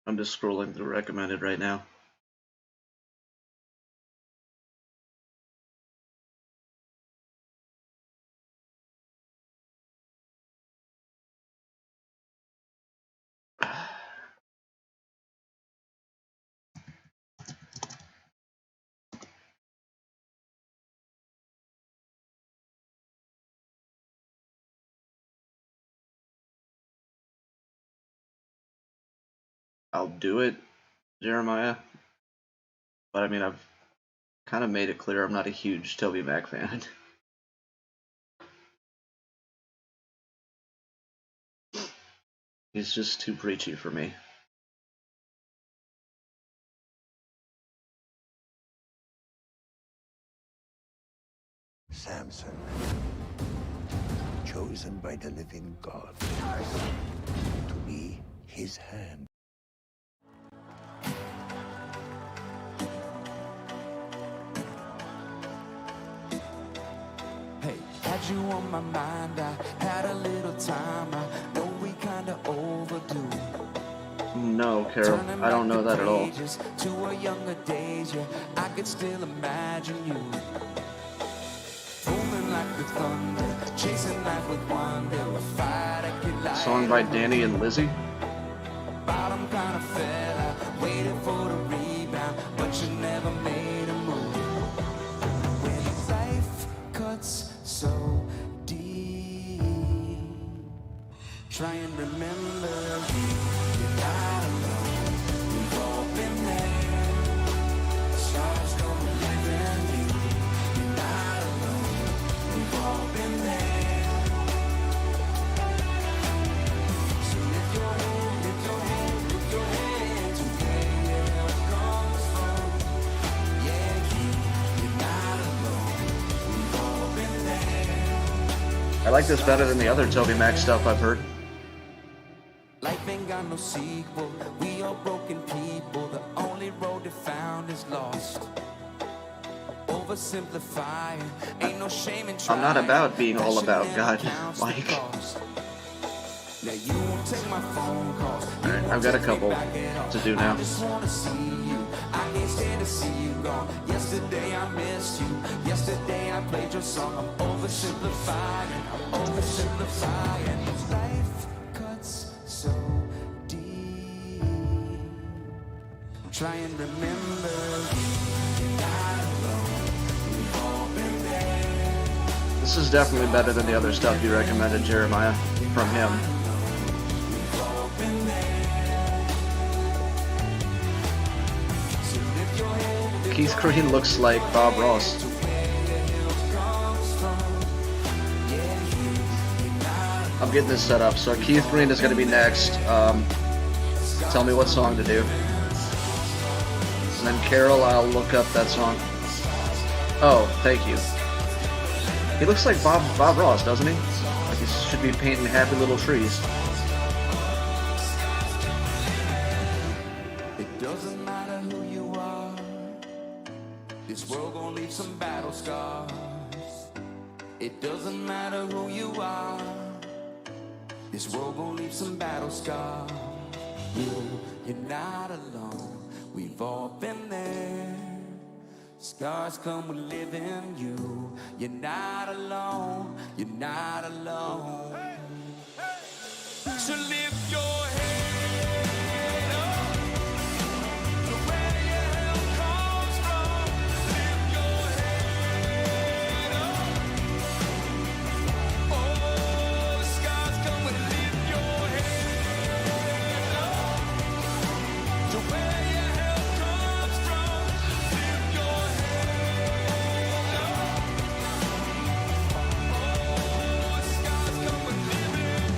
I'm just scrolling through recommended right now. I'll do it, Jeremiah. But I mean, I've kind of made it clear I'm not a huge Toby Mac fan. He's just too preachy for me. Samson, chosen by the living God to be his hand. Hey, had you on my mind, I had a little time, I know we kinda overdue. No, Carol, I don't know that at all. To our younger days, yeah, I could still imagine you. Booming like the thunder, chasing life with wonder, a fight I could like. Song by Danny and Lizzie. Bottom kind of fella, waited for the rebound, but you never made a move. When life cuts so deep, try and remember you're not alone. We've all been there. Stars don't live in you. You're not alone. We've all been there. So lift your hand, lift your hand, lift your hand to where your help comes from. Yeah, you're not alone. We've all been there. I like this better than the other Toby Mac stuff I've heard. Life ain't got no sequel. We are broken people. The only road to found is lost. Oversimplifying. Ain't no shame in trying. I'm not about being all about God, Mike. Now you won't take my phone calls. Alright, I've got a couple to do now. I just wanna see you. I can't stand to see you gone. Yesterday I missed you. Yesterday I played your song. I'm oversimplifying. I'm oversimplifying. Life cuts so deep. Try and remember you're not alone. We've all been there. This is definitely better than the other stuff you recommended, Jeremiah, from him. We've all been there. So lift your head, lift Keith Green looks like Bob Ross. to where your help comes from. Yeah, you're not I'm getting this set up, so Keith Green is going to be next. Tell me what song to do. And then Carol, I'll look up that song. Oh, thank you. He looks like Bob Ross, doesn't he? Like he should be painting happy little trees. It doesn't matter who you are. This world gon' leave some battle scars. It doesn't matter who you are. This world gon' leave some battle scars. You're not alone. We've all been there. Scars come with living you. You're not alone. You're not alone. So lift your head up to where your help comes from. Lift your head up. Oh, the scars come with lift your head up to where your help comes from. Lift your head up. Oh, the scars come with living.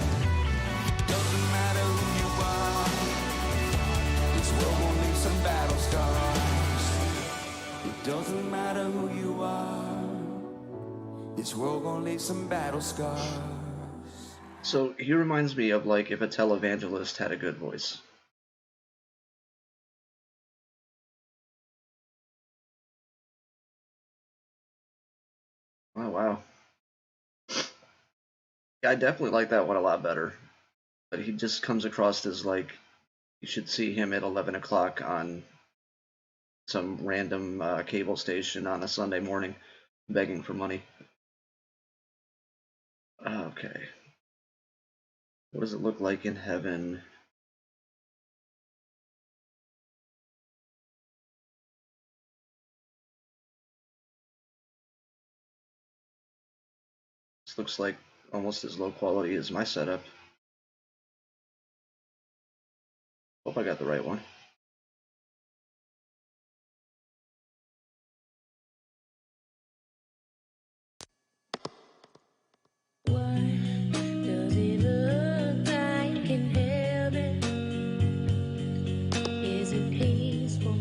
Doesn't matter who you are. This world won't leave some battle scars. It doesn't matter who you are. This world gonna leave some battle scars. So he reminds me of like if a televangelist had a good voice. Oh wow. Yeah, I definitely like that one a lot better. But he just comes across as like you should see him at 11 o'clock on some random cable station on a Sunday morning begging for money. Okay. What does it look like in heaven? This looks like almost as low quality as my setup. Hope I got the right one. Does it look like in heaven? Is it peaceful?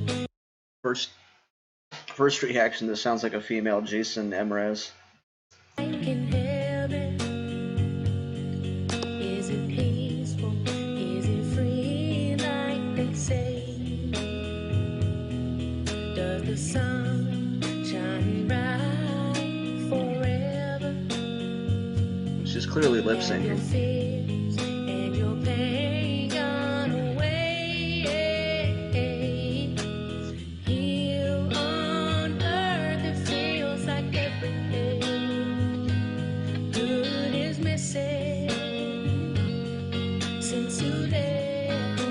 First reaction, this sounds like a female Jason Mraz. Like in heaven? Is it peaceful? Is it free like they say? Does the sun shine bright forever? She's clearly lip Have your syncing. fears and your pain gone away. Here on earth it feels like everything good is missing since you left.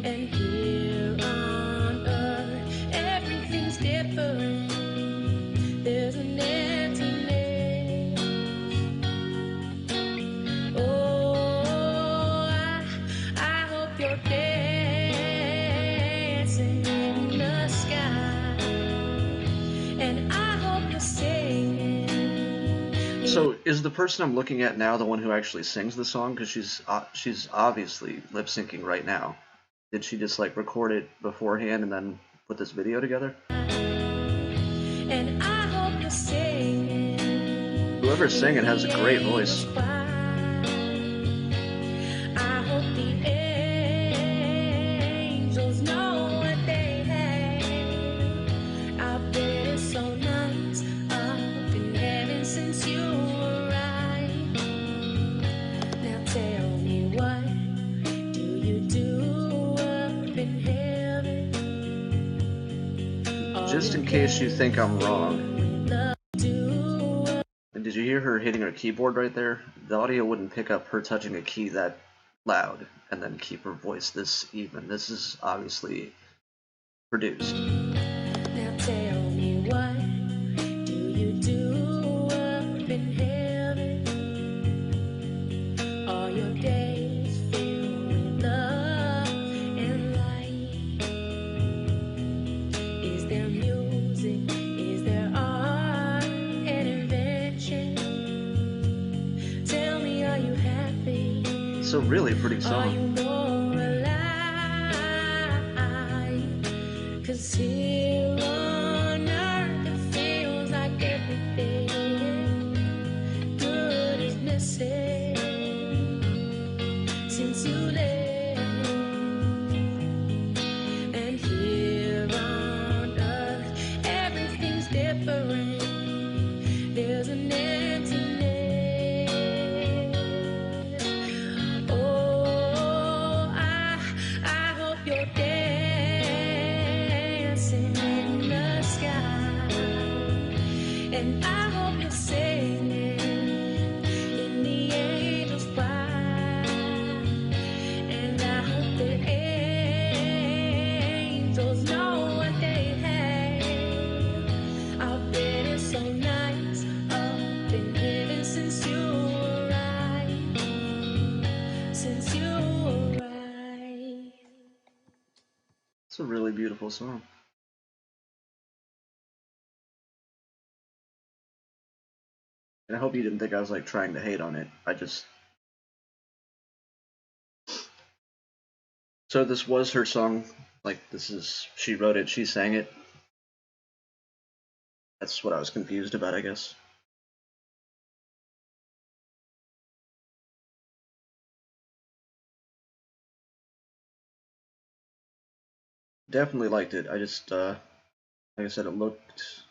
And here on earth everything's different. There's an emptiness. Oh, I hope you're dancing in the sky, and I hope you're singing. So is the person I'm looking at now the one who actually sings the song? Because she's obviously lip syncing right now. Did she just like record it beforehand and then put this video together? And I hope you're singing. Whoever's singing has a great voice. I hope the angels know what they have. I bet it's so nice up in heaven since you arrived. Now tell me, what do you do up in heaven? Just in case you think I'm wrong. And did you hear her hitting her keyboard right there? The audio wouldn't pick up her touching a key that loud and then keep her voice this even. This is obviously produced. Now tell me, what do you do up in heaven? Are your days filled with love and light? Is there music? Is there art and invention? Tell me, are you happy? It's a really pretty Are song. you more alive? 'Cause here on earth it feels like everything good is missing since you left. And here on earth everything's different. There's an emptiness. Oh, I hope you're dancing And I hope you're singing in the angel's choir. And I hope the angels know what they have. I bet it's so nice up in heaven since you arrived. Since you arrived. It's a really beautiful song. And I hope you didn't think I was like trying to hate on it. So this was her song. Like she wrote it, she sang it. That's what I was confused about, I guess. Definitely liked it. I just, like I said, it looked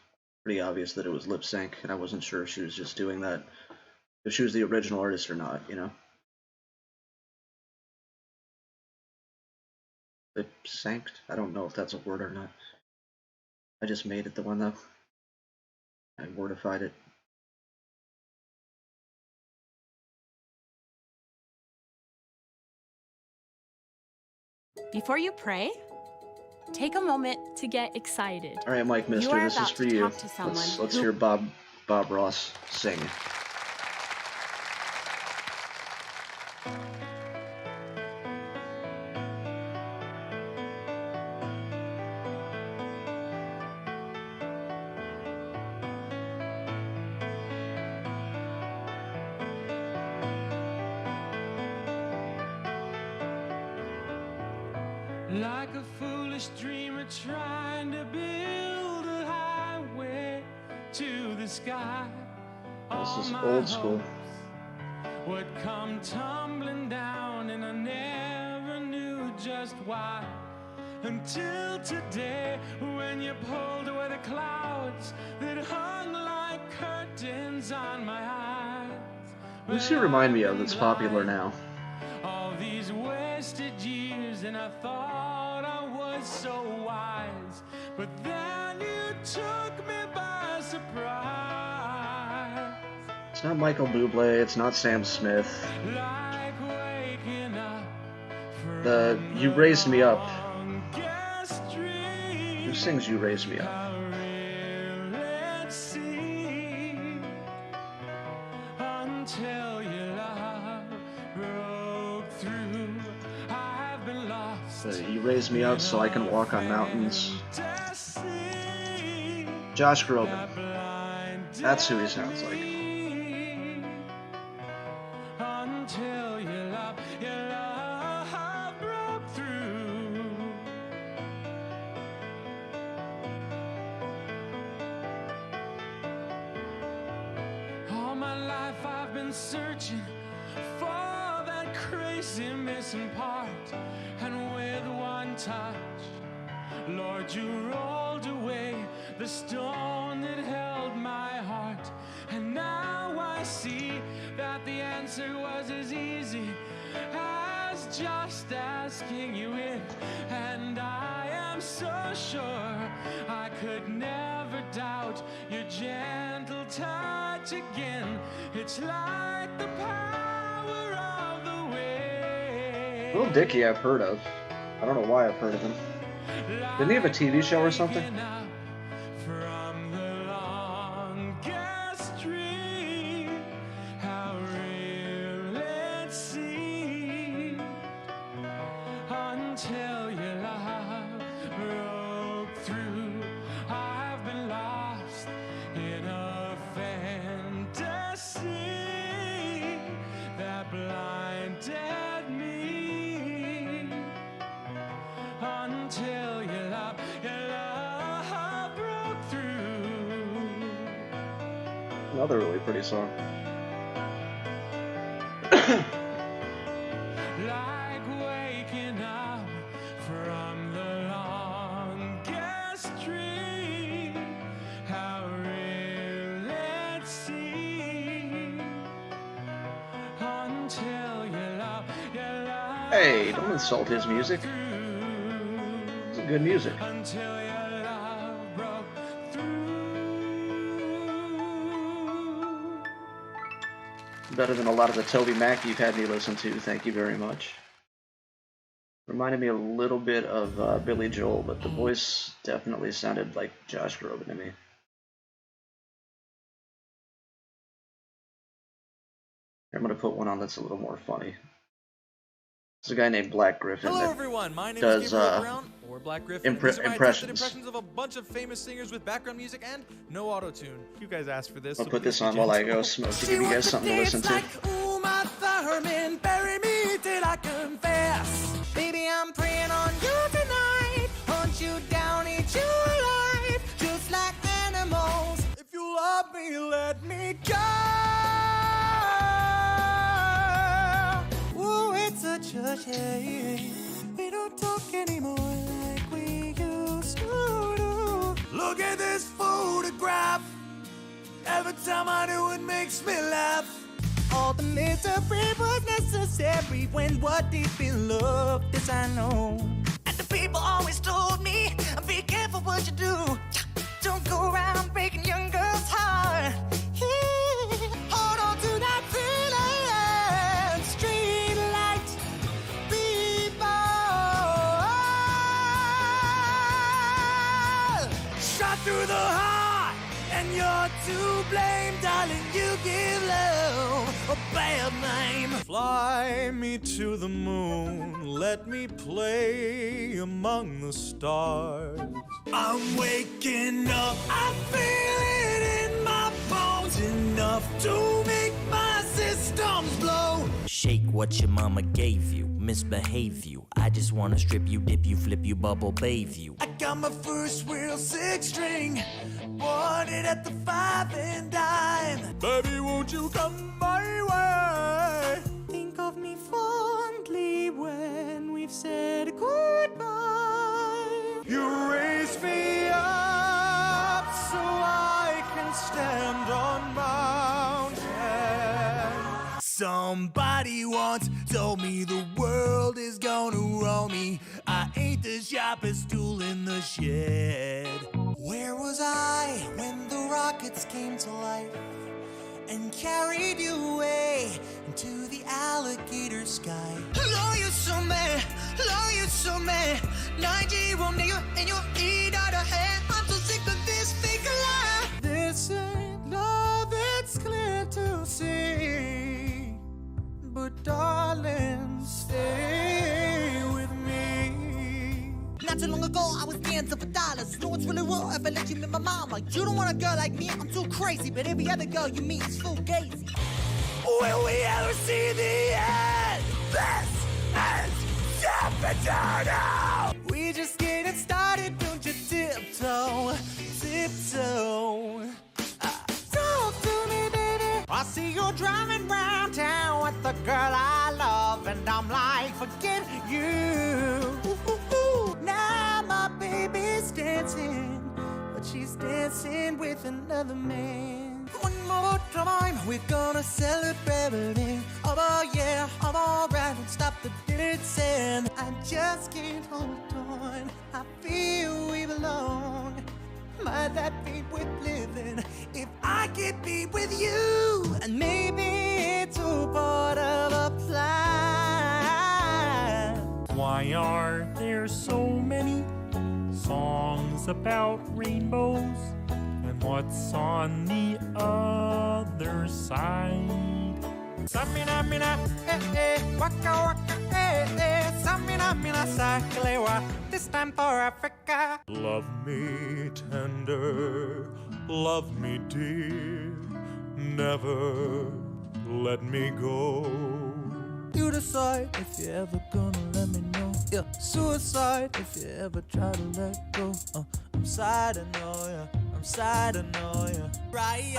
pretty obvious that it was lip sync, and I wasn't sure if she was just doing that, if she was the original artist or not, you know? Lip synced? I don't know if that's a word or not. I just made it the one though. I wordified it. Before you pray, take a moment to get excited. All right, Mike Mister, You are this is about for to you. talk to someone Let's who- hear Bob Ross sing. Like a foolish dreamer trying to build a highway to the sky. This is old school. Would come tumbling down, and I never knew just why. Until today, when you pulled away the clouds that hung like curtains on my eyes. Who's he remind me of that's popular now? All these wasted years, and I thought I was so wise, but then you took me by surprise. It's not Michael Bublé, it's not Sam Smith. Like waking up The You Raised Me Up. guest dream. Who sings You Raised Me Up? Let's see until your love broke through. I've been lost. You Raised Me Up So I Can Walk on Mountains. Josh Groban. That's who he sounds like. Until your love broke through. All my life I've been searching for that crazy missing part, and with one touch, Lord, you rolled away the stone that held my heart. And now I see that the answer was as easy as just asking you in. And I am so sure I could never doubt your gentle touch again. It's like the power of the wind. Lil Dicky I've heard of. I don't know why I've heard of him. Didn't he have a TV show or something? From the longest dream, how real it seemed, until your love broke through. I've been lost in a fantasy that blinded me, until your love broke through. Another really pretty song. Like waking up from the longest dream, how real it seemed, until your love Hey, don't insult his music. It's good music. until your love broke through. Better than a lot of the Toby Mac you've had me listen to. Thank you very much. Reminded me a little bit of Billy Joel, but the voice definitely sounded like Josh Groban to me. I'm gonna put one on that's a little more funny. There's a guy named Black Griffin. Hello that everyone, my name does, is Gabriel Brown, or Black Griffin. impre- These are my impressions. attempted impressions of a bunch of famous singers with background music and no auto-tune. You guys asked for this. I'll so put please this be on while I gentle. go smoke to give you guys something to listen to. Uma Thurman, bury me till I confess. Baby, I'm praying on you tonight. Hunt you down, eat you alive, just like animals. If you love me, let me go. Ooh, it's such a shame we don't talk anymore like we used to do. Look at this photograph. Every time I do, it makes me laugh. All the misery was necessary when what deep in love, this I know. And the people always told me, be careful what you do. Don't go around breaking young girls' heart. Yeah. Hold on to that feeling. Street lights, people. Shot through the heart, and you're to blame, darling. You give love a bad name. Fly me to the moon, let me play among the stars. I'm waking up, I feel it in my bones, enough to make my systems blow. Shake what your mama gave you, misbehave you. I just wanna strip you, dip you, flip you, bubble bathe you. I got my first real 6-string, bought it at the 5 and dime. Baby, won't you come my way? Think of me fondly when we've said goodbye. You raise me up so I can stand on mountains. Somebody once told me the world is gonna roll me. I ain't the sharpest tool in the shed. Where was I when the rockets came to life and carried you away into the alligator sky? Love you so man, love you so man. 90 won't you and you eat out of hand. I'm so sick of this fake life. This ain't love, it's clear to see. But darling, stay with me. Not too long ago, I was dancing for dollars. No one's really real if I let you meet my mama. You don't want a girl like me, I'm too crazy. But every other girl you meet is full gazy. Will we ever see the end? This is Eternal. We just getting started, don't you tiptoe, tiptoe. Talk to me, baby. I see you driving round town with the girl I love, and I'm like, forget you. Now my baby's dancing, but she's dancing with another man. One more time, we're gonna celebrate. Oh yeah, I'm alright, and stop the dancing. I just can't hold on, I feel we belong. Might that be worth living if I could be with you? And maybe it's all part of a plan. Why are there so many songs about rainbows? And what's on the other side? Samina mina, waka waka, samina mina sakalewa. This time for Africa. Love me tender, love me dear, never let me go. You decide if you're ever gonna let me know. Yeah, suicide if you ever try to let go. I'm sad, I know, yeah. I'm sad, I know, yeah. Right,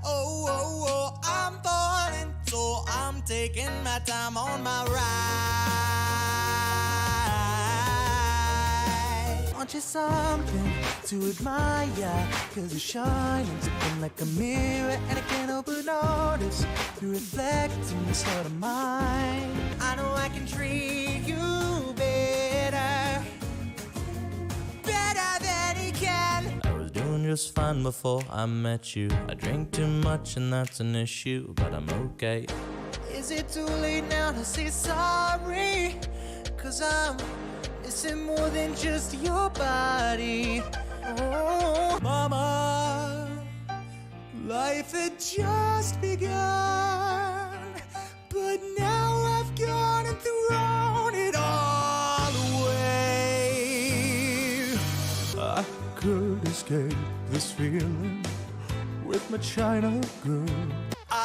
oh, I'm falling, so I'm taking my time on my ride. Want you something to admire, cause you're shining, looking like a mirror, and I can't help but notice you reflect in this heart of mine. I know I can treat you better than he can. I was doing just fine before I met you. I drink too much and that's an issue, but I'm okay. Is it too late now to say sorry? 'Cause I'm missing more than just your body. Oh, Mama, life had just begun, but now I've gone and thrown it all away. I could escape this feeling with my China girl.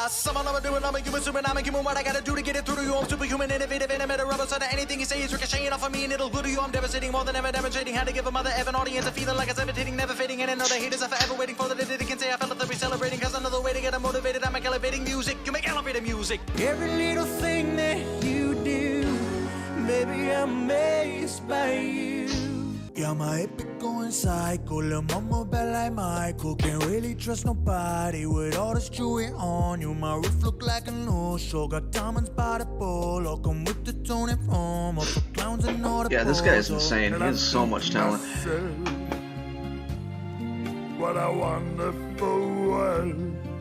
Someone I'ma do it, I'ma give it, I'ma give what I gotta do to get it through to you. I'm superhuman, innovative, intimate, rubber side of anything you say is ricocheting off of me and it'll glue to you. I'm devastating more than ever, demonstrating how to give a mother ever audience a feeling like it's levitating, never fading. And another haters are forever waiting for the day they can say I felt it, they'll be celebrating. 'Cause another way to get them motivated, I make elevating music. You make elevated music. Every little thing that you do, baby, I'm amazed by you. Yeah, my epic going psycho, lil' mama bad like Michael. Can't really trust nobody with all this jewelry on you. My roof look like a no-show, got diamonds by the polo. Come with the tone and promo for clowns and all the Yeah, this guy's photos. insane. He has so much talent. What a wonderful world.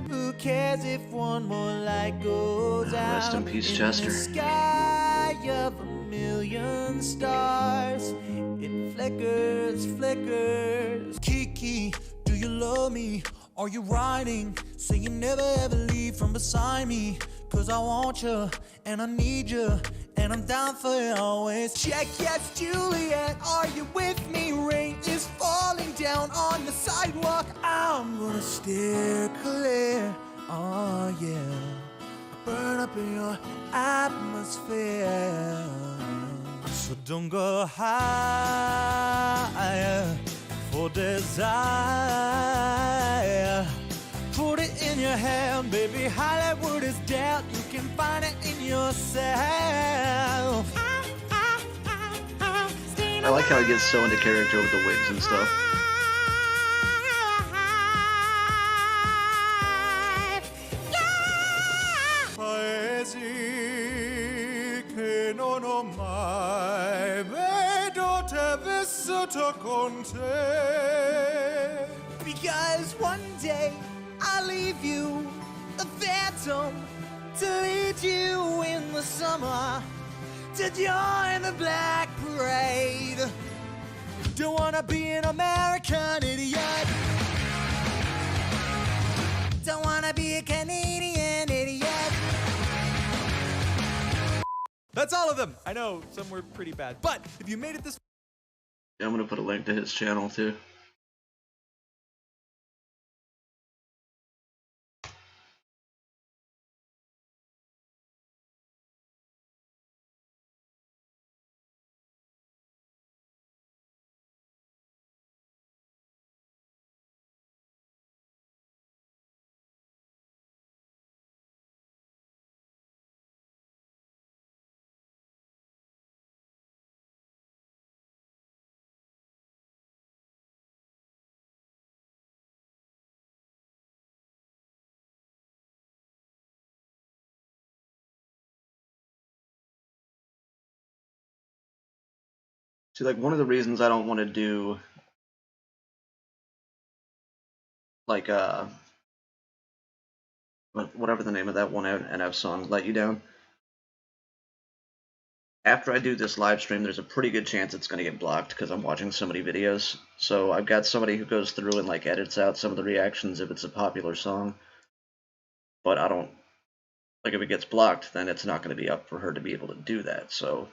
Who cares if one more light goes out? Rest in peace, Chester. In the sky of a million stars, it flickers, flickers. Kiki, do you love me? Are you riding? Say you never ever leave from beside me. 'Cause I want you, and I need you, and I'm down for you always. Check, yes, Juliet, are you with me? Rain is falling down on the sidewalk. I'm gonna steer clear, oh yeah. Burn up in your atmosphere. So don't go higher for desire. Put it in your hand, baby. Hollywood is down. You can find it in yourself. I like how he gets so into character with the wigs and stuff. Paesi che non ho mai veduto vissuto con te. Because one day I'll leave you, a phantom, to lead you in the summer, to join the black parade. Don't wanna be an American idiot. Don't wanna be a Canadian idiot. That's all of them. I know some were pretty bad, but if you made it this Yeah, I'm gonna put a link to his channel too. See, like, one of the reasons I don't want to do, like, whatever the name of that one NF song, Let You Down. After I do this live stream, there's a pretty good chance it's going to get blocked because I'm watching so many videos. So I've got somebody who goes through and, like, edits out some of the reactions if it's a popular song. But I don't, like, if it gets blocked, then it's not going to be up for her to be able to do that. So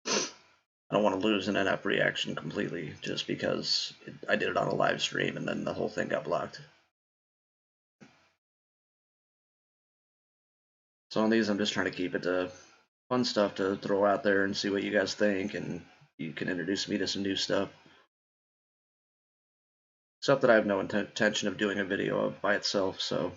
I don't want to lose an NF reaction completely just because I did it on a live stream and then the whole thing got blocked. So on these, I'm just trying to keep it to fun stuff to throw out there and see what you guys think, and you can introduce me to some new stuff. Stuff that I have no intention of doing a video of by itself, so.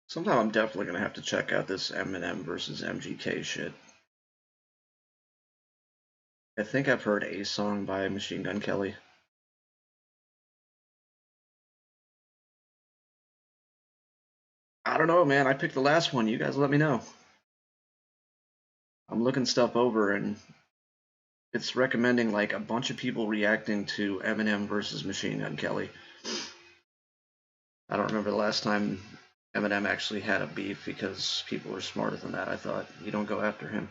Sometime I'm definitely going to have to check out this Eminem versus MGK shit. I think I've heard a song by Machine Gun Kelly. I don't know, man. I picked the last one. You guys let me know. I'm looking stuff over and it's recommending like a bunch of people reacting to Eminem versus Machine Gun Kelly. I don't remember the last time Eminem actually had a beef because people were smarter than that. I thought you don't go after him.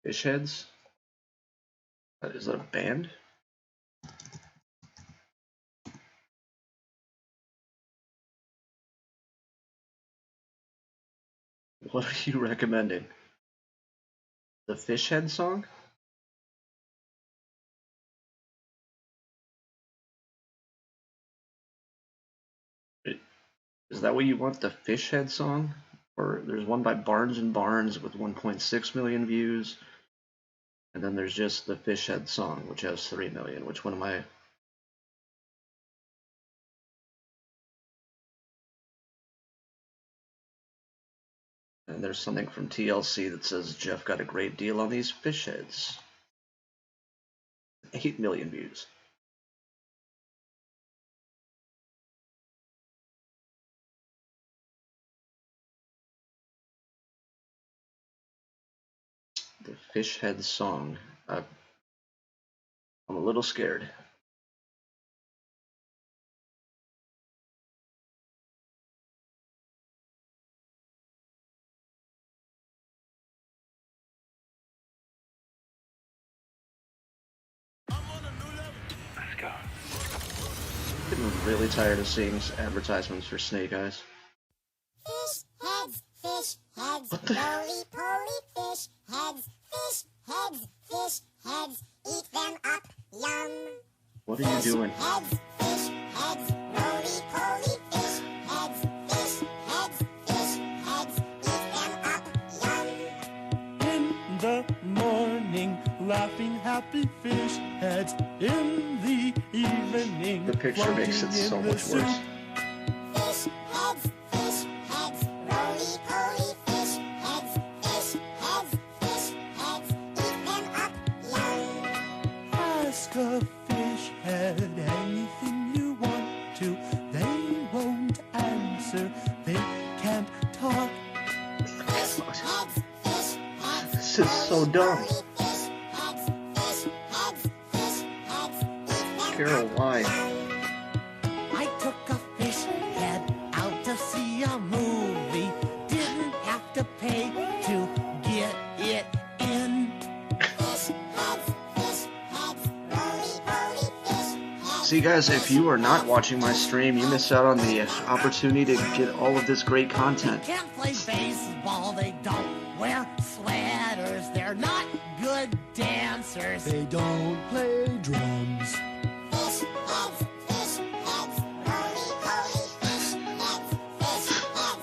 Fish Heads? Is that a band? What are you recommending? The Fish Head song? Is that what you want, the Fish Head song? Or there's one by Barnes and Barnes with 1.6 million views. And then there's just the Fish Head song, which has 3 million. Which one am I? And there's something from TLC that says Jeff got a great deal on these fish heads. 8 million views. The Fish Head song. I'm a little scared. Let's go. I'm really tired of seeing advertisements for Snake Eyes. Fish heads, roly-poly fish heads, fish heads, eat them up, yum. What are you doing? Fish heads, roly-poly fish heads, eat them up, yum. In the morning, laughing happy fish heads. In the evening, the picture makes it so much worse. Fish heads, roly-poly fish heads, eat them up, yum. Ask a fish head anything you want to. They won't answer. They can't talk. This is so dumb. Carol, why? I took a fish head out to see a movie. Didn't have to pay to get it in. See guys, if you are not watching my stream, you miss out on the opportunity to get all of this great content. They can't play baseball, they don't wear sweaters, they're not good dancers. They don't play drums.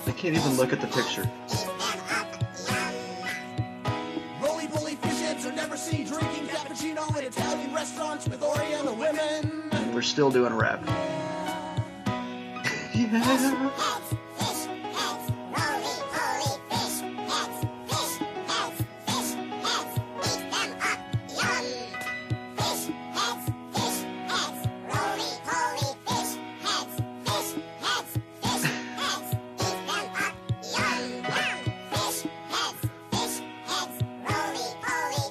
I can't even look at the picture. Roly-poly fish heads are never seen drinking cappuccino in Italian restaurants with Oriental women. We're still doing rap. Yeah.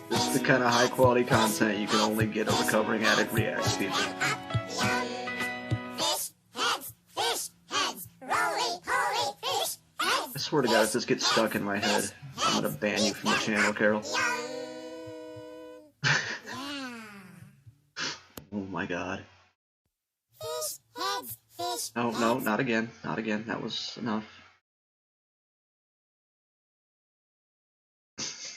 This is the kind of high quality content you can only get a recovering addict reacts, people. I swear to God, if this gets stuck in my head, I'm gonna ban you from the channel, Carol. Oh my God. No, no, not again. Not again. That was enough. It's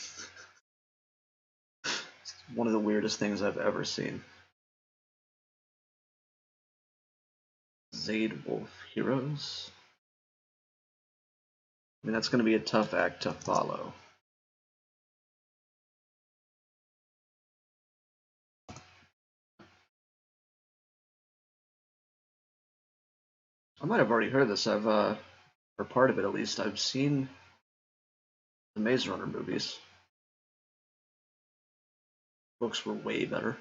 one of the weirdest things I've ever seen. Zade Wolf Heroes. I mean, that's going to be a tough act to follow. I might have already heard this. Or part of it at least. I've seen the Maze Runner movies. Books were way better.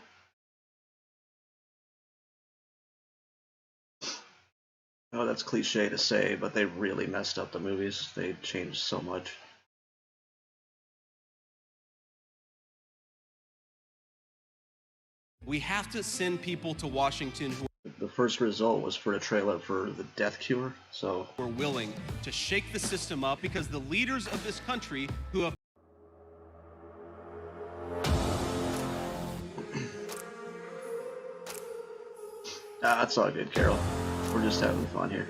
Oh, that's cliche to say, but they really messed up the movies. They changed so much. We have to send people to Washington who The first result was for a trailer for The Death Cure, so are willing to shake the system up, because the leaders of this country who have that's all good, Carol. We're just having fun here.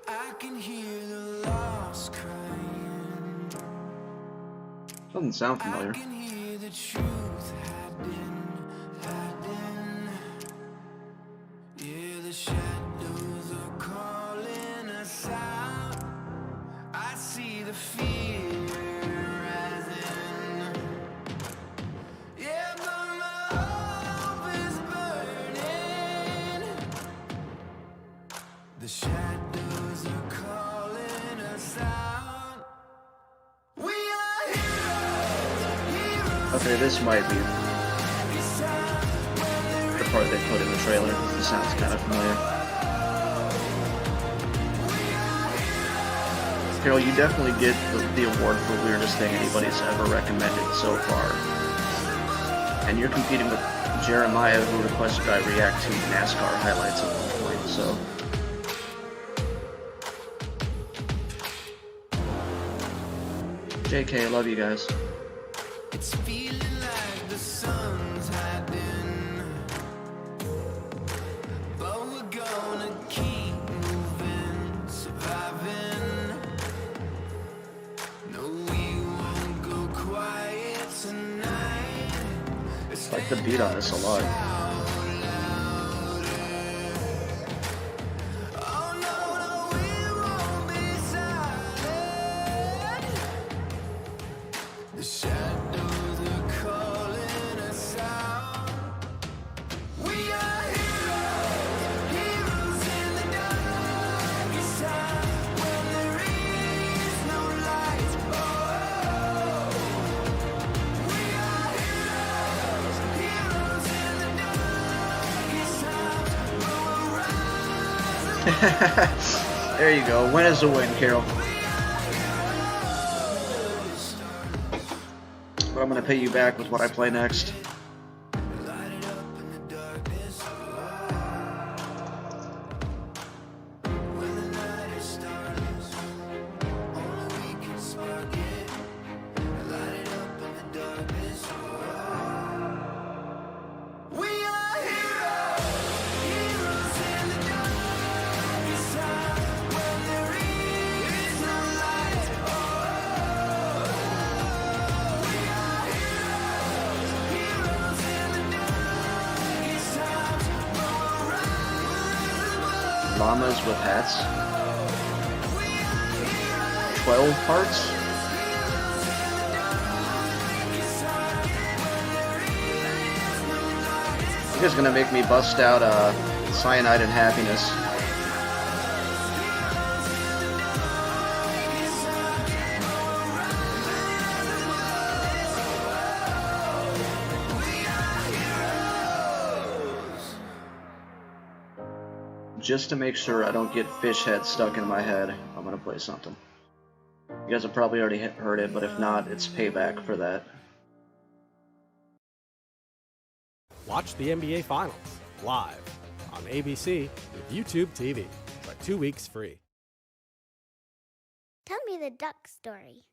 I can hear the lost crying. Doesn't sound familiar. I can hear the truth hiding. Yeah, the shadows are calling us out. I see the fear rising. Yeah, but my hope is burning. The shadows are calling us out. We are heroes. Okay, this might be the part they put in the trailer. This sounds kind of familiar. Carol, you definitely get the award for weirdest thing anybody's ever recommended so far. And you're competing with Jeremiah, who requested I react to NASCAR highlights at one point, so... JK, I love you guys. It's feeling like the sun's hiding, but we're gonna keep moving, surviving. No, we won't go quiet tonight. I like the beat on this a lot. The shadows are calling us out. We are heroes, heroes in the darkest time, when there is no light. Oh, we are heroes, heroes in the darkest time. There you go. Win is a win, Carol. But I'm gonna pay you back with what I play next. Llamas with hats. 12 parts? You guys gonna make me bust out Cyanide and Happiness. Just to make sure I don't get fish head stuck in my head, I'm gonna play something. You guys have probably already heard it, but if not, it's payback for that. Watch the NBA Finals live on ABC with YouTube TV for 2 weeks free. Tell me the duck story.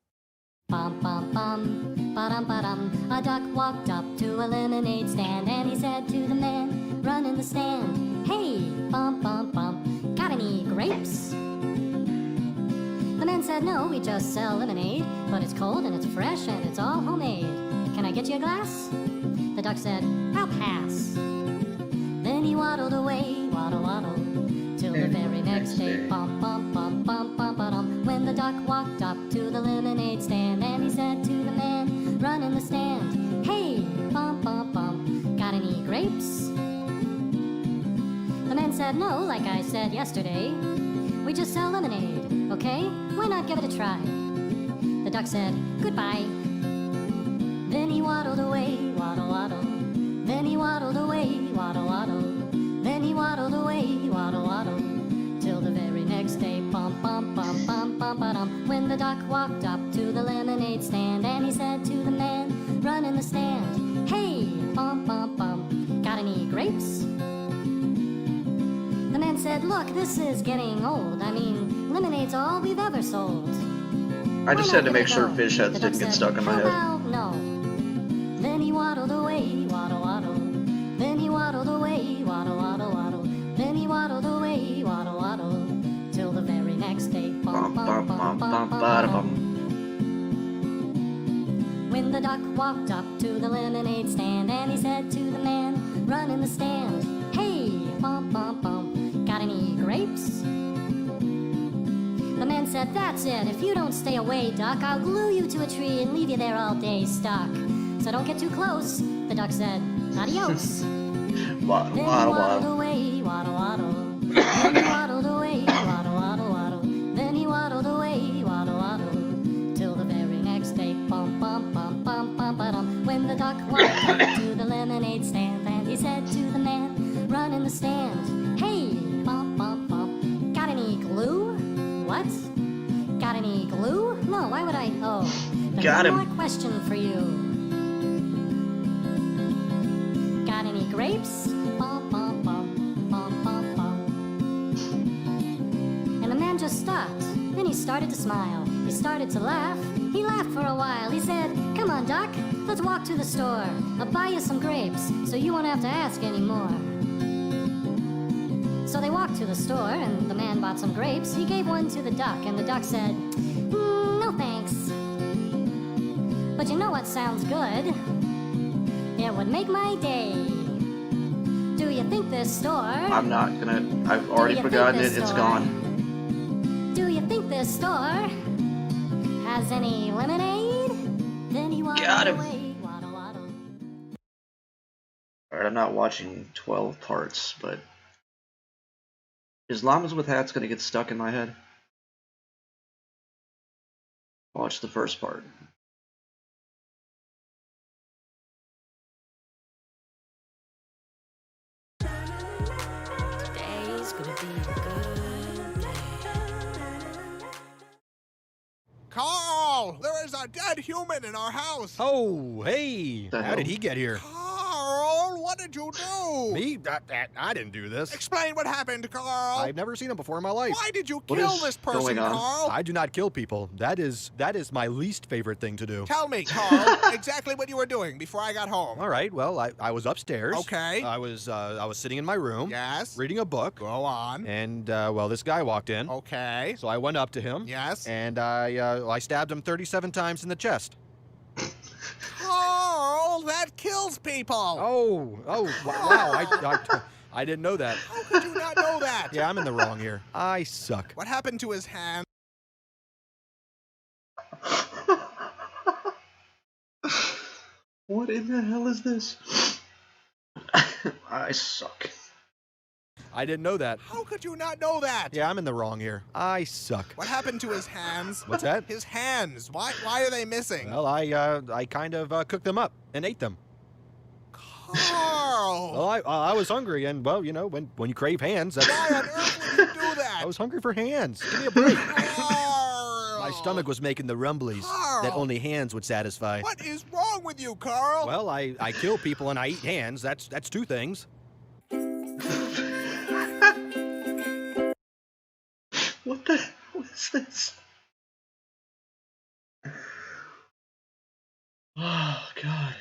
Bum bum bum, ba-dum ba-dum. A duck walked up to a lemonade stand and he said to the man, run in the stand, hey, bum bum bum, got any grapes? The man said, no, we just sell lemonade, but it's cold and it's fresh and it's all homemade. Can I get you a glass? The duck said, I'll pass. Then he waddled away, waddle waddle, till the very next day, bum bum bum bum bum ba-dum. When the duck walked up to the lemonade stand and he said to the man, run in the stand, hey, bum bum bum, got any grapes? The man said, said, no, like I said yesterday. We just sell lemonade, okay? Why not give it a try? The duck said, goodbye. Then he waddled away, waddle, waddle. Then he waddled away, waddle, waddle. Then he waddled away, waddle, waddle. Till the very next day, bum, bum, bum, bum, bum, ba-dum. When the duck walked up to the lemonade stand, and he said to the man running the stand, hey, bum, bum, bum, got any grapes? The man said, look, this is getting old. I mean, lemonade's all we've ever sold. I just had to make sure fish heads didn't get stuck in my head. Well, no. Then he waddled away, waddle, waddle. Then he waddled away, waddle, waddle, waddle. Then he waddled away, waddle, waddle. Till the very next day, bum, bum, bum, bum, bum, bum. When the duck walked up to the lemonade stand, and he said to the man running the stand, hey, bum, bum, bum, got any grapes? The man said, that's it. If you don't stay away, duck, I'll glue you to a tree and leave you there all day stuck. So don't get too close. The duck said, adios. Waddle, Then he waddle, waddled waddle. away, waddle, waddle. Then he waddled away, waddle, waddle, waddle. Then he waddled away, waddle, waddle. Till the very next day, bum, bum, bum, bum, bum, ba-dum. When the duck walked up to the lemonade stand, and he said to the man running the stand, hey, bum, bum, bum, got any glue? What? Got any glue? No, why would I? Oh, then Got one him. more question for you. Got any grapes? Bum, bum, bum, bum, bum, bum. And the man just stopped. Then he started to smile. He started to laugh. He laughed for a while. He said, come on, Duck, let's walk to the store. I'll buy you some grapes, so you won't have to ask anymore. So they walked to the store, and the man bought some grapes. He gave one to the duck, and the duck said, no thanks. But you know what sounds good? It would make my day. Do you think this store? I'm not gonna. I've already you forgotten think it. this It's store- gone. Do you think this store has any lemonade? Then he waddled Got him. away, waddle, waddle. Alright, I'm not watching 12 parts, but is Llamas with Hats gonna get stuck in my head? Watch the first part. Today's gonna be a good day. Carl, there is a dead human in our house. Oh, hey! The How hell? did he get here? Carl, what did you do? Me? I didn't do this. Explain what happened, Carl. I've never seen him before in my life. Why did you What kill is this person, going on? Carl? I do not kill people. That is my least favorite thing to do. Tell me, Carl, exactly what you were doing before I got home. All right. Well, I was upstairs. Okay. I was sitting in my room. Yes. Reading a book. Go on. And well, this guy walked in. Okay. So I went up to him. Yes. And I stabbed him 37 times in the chest. Carl, that kills people. Oh, wow! I didn't know that. How could you not know that? Yeah, I'm in the wrong here. I suck. What happened to his hand? What in the hell is this? I suck. I didn't know that. How could you not know that? Yeah, I'm in the wrong here. I suck. What happened to his hands? What's that? His hands. Why are they missing? Well, I kind of cooked them up and ate them. Carl! Well, I was hungry, and well, you know, when you crave hands, that's... Why on earth would you do that? I was hungry for hands. Give me a break. Carl! My stomach was making the rumblies that Carl! only hands would satisfy. What is wrong with you, Carl? Well, I kill people and I eat hands. That's two things. What the hell is this? Oh, God.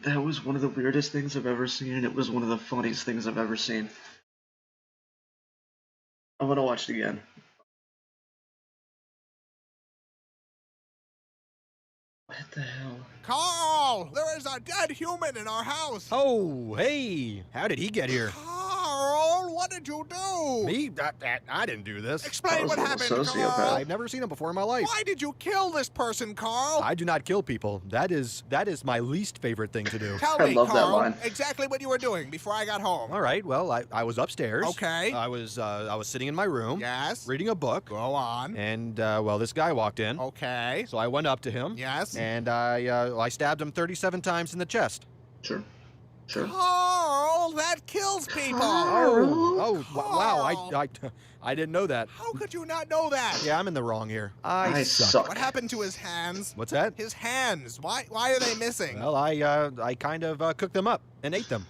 That was one of the weirdest things I've ever seen. It was one of the funniest things I've ever seen. I'm gonna watch it again. What the hell? Carl! There is a dead human in our house. Oh, hey! How did he get here? Carl, what What did you do? Me? I didn't do this. Explain what happened, Carl. I've never seen him before in my life. Why did you kill this person, Carl? I do not kill people. That is my least favorite thing to do. Tell me, Carl, exactly what you were doing before I got home. All right. Well, I was upstairs. Okay. I was sitting in my room. Yes. Reading a book. Go on. And this guy walked in. Okay. So I went up to him. Yes. And I stabbed him 37 times in the chest. Sure. Carl, that kills people. Wow. I didn't know that. How could you not know that? Yeah, I'm in the wrong here. I suck. What happened to his hands? What's that? His hands. Why are they missing? Well, I kind of cooked them up and ate them.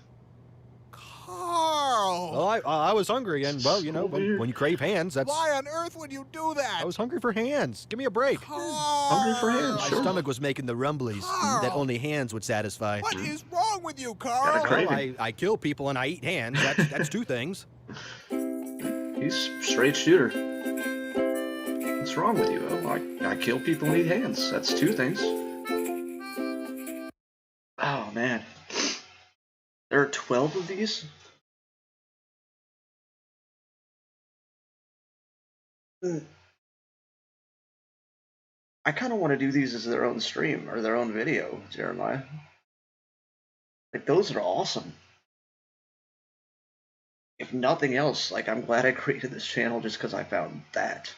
Carl! Well, I was hungry, and, well, you know, when you crave hands, that's... Why on earth would you do that? I was hungry for hands. Give me a break. Carl! Hungry for hands, My stomach was making the rumblies that only hands would satisfy. What is wrong with you, Carl? Well, I kill people and I eat hands. That's two things. He's straight shooter. What's wrong with you? Oh, I kill people and eat hands. That's two things. Oh, man. There are 12 of these? I kind of want to do these as their own stream or their own video, Jeremiah. Like, those are awesome. If nothing else, like, I'm glad I created this channel just because I found that.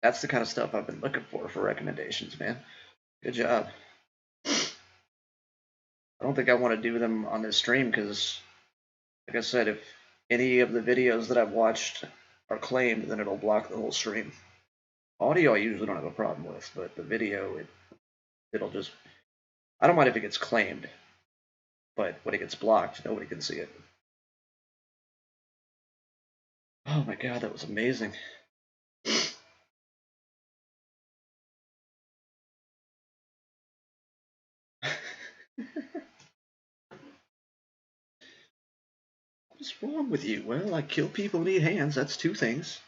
That's the kind of stuff I've been looking for recommendations, man. Good job. I don't think I want to do them on this stream because, like I said, if any of the videos that I've watched are claimed, then it'll block the whole stream. Audio I usually don't have a problem with, but the video, it'll just... I don't mind if it gets claimed, but when it gets blocked, nobody can see it. Oh my god, that was amazing. What's wrong with you? Well, I kill people and eat hands. That's two things.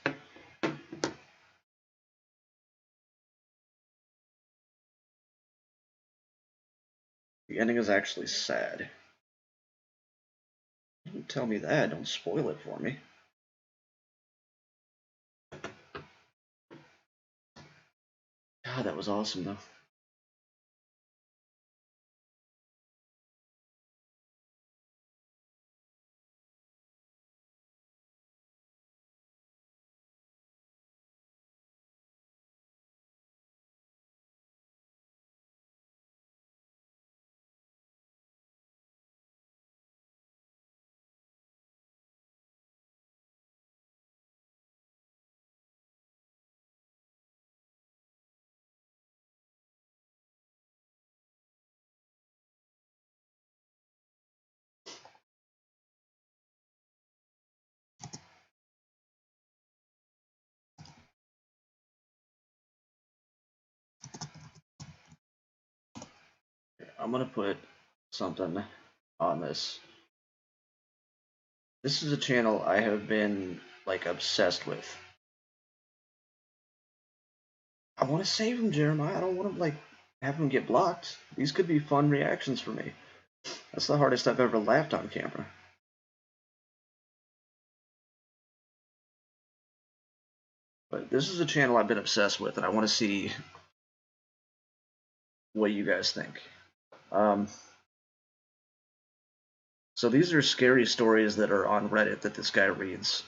The ending is actually sad. Don't tell me that. Don't spoil it for me. God, that was awesome, though. I'm gonna put something on this. This is a channel I have been, like, obsessed with. I want to save him, Jeremiah. I don't want to, like, have him get blocked. These could be fun reactions for me. That's the hardest I've ever laughed on camera. But this is a channel I've been obsessed with, and I want to see what you guys think. So these are scary stories that are on Reddit that this guy reads.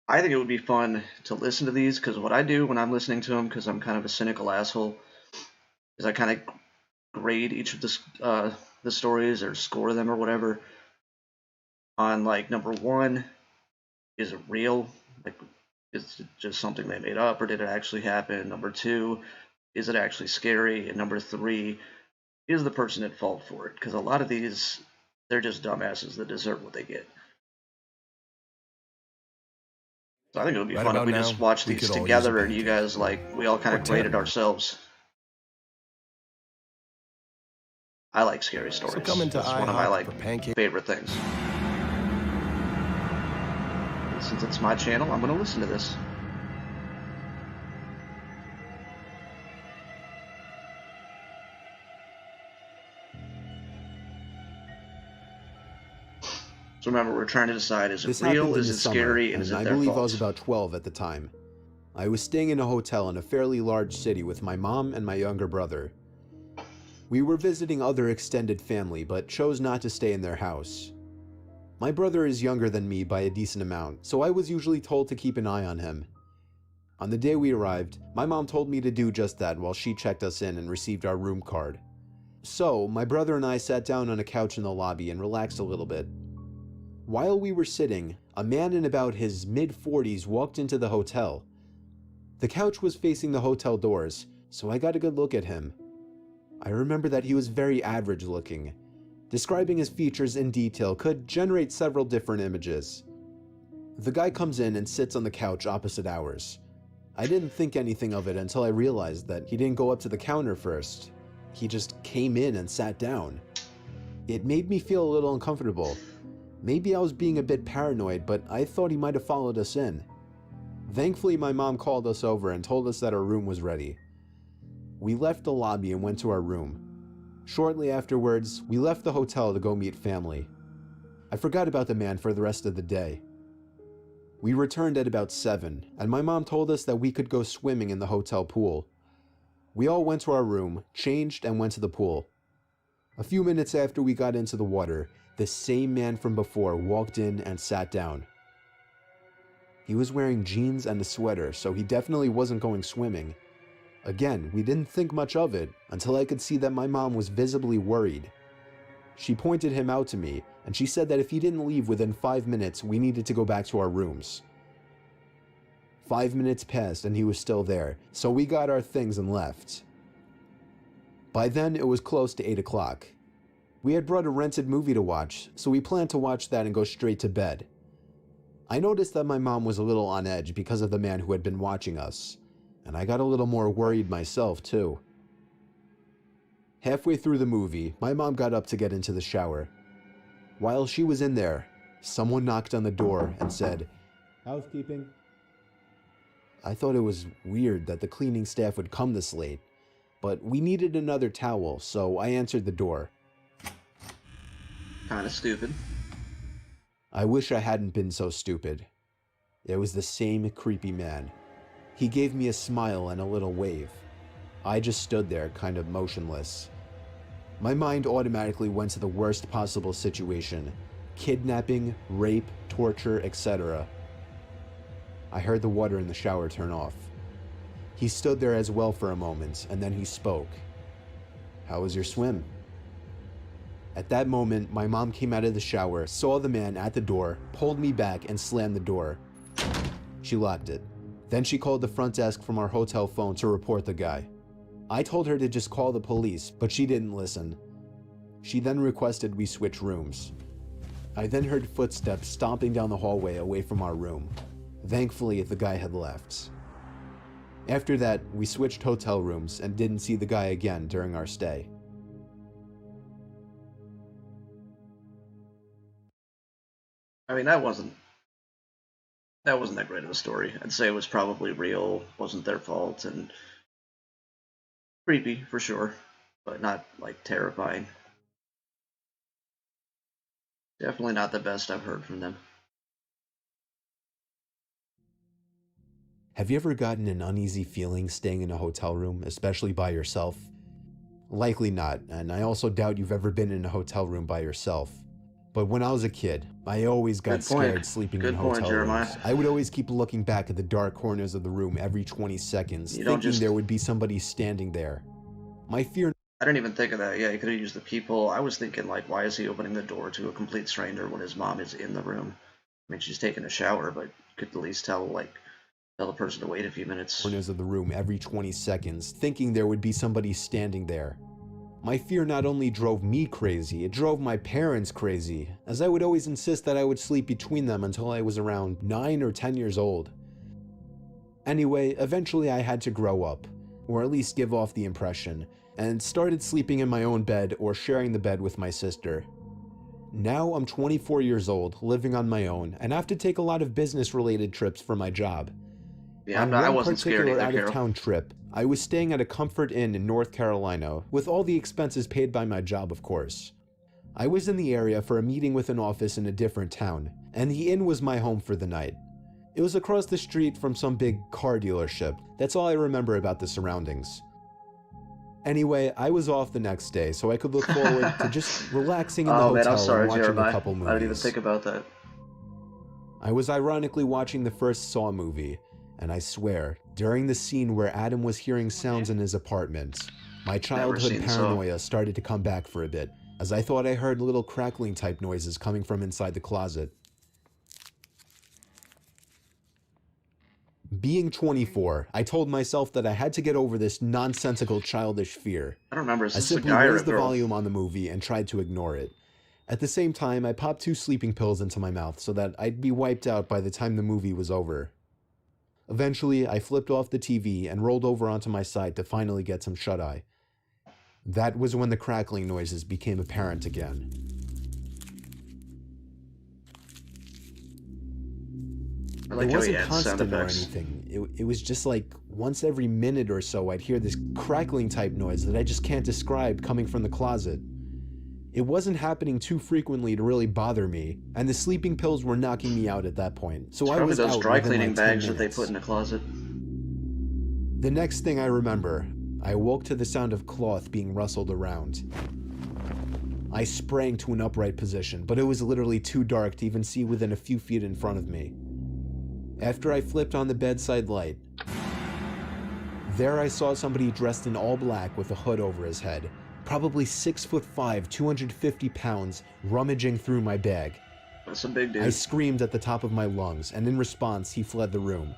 I think it would be fun to listen to these, because what I do when I'm listening to them, because I'm kind of a cynical asshole, is I kind of grade each of the stories or score them or whatever on, like, number 1, is it real? Like, is it just something they made up, or did it actually happen? Number 2, is it actually scary? And number 3, is the person at fault for it? Because a lot of these, they're just dumbasses that deserve what they get. So I think it would be fun if we just watch these together and you guys, like, we all kind of graded ourselves. I like scary stories. It's one of my, like, favorite things. Since it's my channel, I'm going to listen to this. So remember, we're trying to decide, is This it real, happened in is the it summer, scary, and is it I their believe fault? I was about 12 at the time. I was staying in a hotel in a fairly large city with my mom and my younger brother. We were visiting other extended family, but chose not to stay in their house. My brother is younger than me by a decent amount, so I was usually told to keep an eye on him. On the day we arrived, my mom told me to do just that while she checked us in and received our room card. So, my brother and I sat down on a couch in the lobby and relaxed a little bit. While we were sitting, a man in about his mid-40s walked into the hotel. The couch was facing the hotel doors, so I got a good look at him. I remember that he was very average looking. Describing his features in detail could generate several different images. The guy comes in and sits on the couch opposite ours. I didn't think anything of it until I realized that he didn't go up to the counter first. He just came in and sat down. It made me feel a little uncomfortable. Maybe I was being a bit paranoid, but I thought he might have followed us in. Thankfully, my mom called us over and told us that our room was ready. We left the lobby and went to our room. Shortly afterwards, we left the hotel to go meet family. I forgot about the man for the rest of the day. We returned at about 7, and my mom told us that we could go swimming in the hotel pool. We all went to our room, changed, and went to the pool. A few minutes after we got into the water, the same man from before walked in and sat down. He was wearing jeans and a sweater, so he definitely wasn't going swimming. Again, we didn't think much of it until I could see that my mom was visibly worried. She pointed him out to me, and she said that if he didn't leave within 5 minutes, we needed to go back to our rooms. 5 minutes passed and he was still there, so we got our things and left. By then, it was close to 8 o'clock. We had brought a rented movie to watch, so we planned to watch that and go straight to bed. I noticed that my mom was a little on edge because of the man who had been watching us, and I got a little more worried myself too. Halfway through the movie, my mom got up to get into the shower. While she was in there, someone knocked on the door and said, "Housekeeping." I thought it was weird that the cleaning staff would come this late, but we needed another towel, so I answered the door. Kinda stupid. I wish I hadn't been so stupid. It was the same creepy man. He gave me a smile and a little wave. I just stood there, kind of motionless. My mind automatically went to the worst possible situation: kidnapping, rape, torture, etc. I heard the water in the shower turn off. He stood there as well for a moment, and then he spoke. "How was your swim?" At that moment, my mom came out of the shower, saw the man at the door, pulled me back, and slammed the door. She locked it. Then she called the front desk from our hotel phone to report the guy. I told her to just call the police, but she didn't listen. She then requested we switch rooms. I then heard footsteps stomping down the hallway away from our room. Thankfully, the guy had left. After that, we switched hotel rooms and didn't see the guy again during our stay. I mean, that wasn't that great of a story. I'd say it was probably real, wasn't their fault, and creepy for sure, but not like terrifying. Definitely not the best I've heard from them. Have you ever gotten an uneasy feeling staying in a hotel room, especially by yourself? Likely not, and I also doubt you've ever been in a hotel room by yourself. But when I was a kid, I always got scared sleeping in hotel rooms. I would always keep looking back at the dark corners of the room every 20 seconds, thinking there would be somebody standing there. My fear... I didn't even think of that. Yeah, he could have used the people. I was thinking, like, why is he opening the door to a complete stranger when his mom is in the room? I mean, she's taking a shower, but you could at least tell the person to wait a few minutes. Corners of the room every 20 seconds, thinking there would be somebody standing there. My fear not only drove me crazy, it drove my parents crazy, as I would always insist that I would sleep between them until I was around 9 or 10 years old. Anyway, eventually I had to grow up, or at least give off the impression, and started sleeping in my own bed or sharing the bed with my sister. Now I'm 24 years old, living on my own, and have to take a lot of business-related trips for my job. Yeah, On I one wasn't scared particular either, out-of-town trip, I was staying at a Comfort Inn in North Carolina, with all the expenses paid by my job, of course. I was in the area for a meeting with an office in a different town, and the inn was my home for the night. It was across the street from some big car dealership. That's all I remember about the surroundings. Anyway, I was off the next day, so I could look forward to just relaxing in the hotel I'm sorry, and watching Jeremiah. a couple movies. I didn't even think about that. I was ironically watching the first Saw movie, and I swear, during the scene where Adam was hearing sounds in his apartment, my childhood seen paranoia started to come back for a bit, as I thought I heard little crackling type noises coming from inside the closet. Being 24, I told myself that I had to get over this nonsensical childish fear. I don't remember. Is I this a simply guy or a raised the girl? volume on the movie and tried to ignore it. At the same time, I popped 2 sleeping pills into my mouth so that I'd be wiped out by the time the movie was over. Eventually, I flipped off the TV and rolled over onto my side to finally get some shut-eye. That was when the crackling noises became apparent again. I like It how he wasn't adds sound constant or effects. anything. It was just like once every minute or so I'd hear this crackling type noise that I just can't describe coming from the closet. It wasn't happening too frequently to really bother me, and the sleeping pills were knocking me out at that point. So It's I probably was those out dry within cleaning like 10 bags that they minutes. put in a closet. The next thing I remember, I awoke to the sound of cloth being rustled around. I sprang to an upright position, but it was literally too dark to even see within a few feet in front of me. After I flipped on the bedside light, there I saw somebody dressed in all black with a hood over his head, probably 6'5", 250 pounds, rummaging through my bag. That's a big dude. I screamed at the top of my lungs, and in response, he fled the room.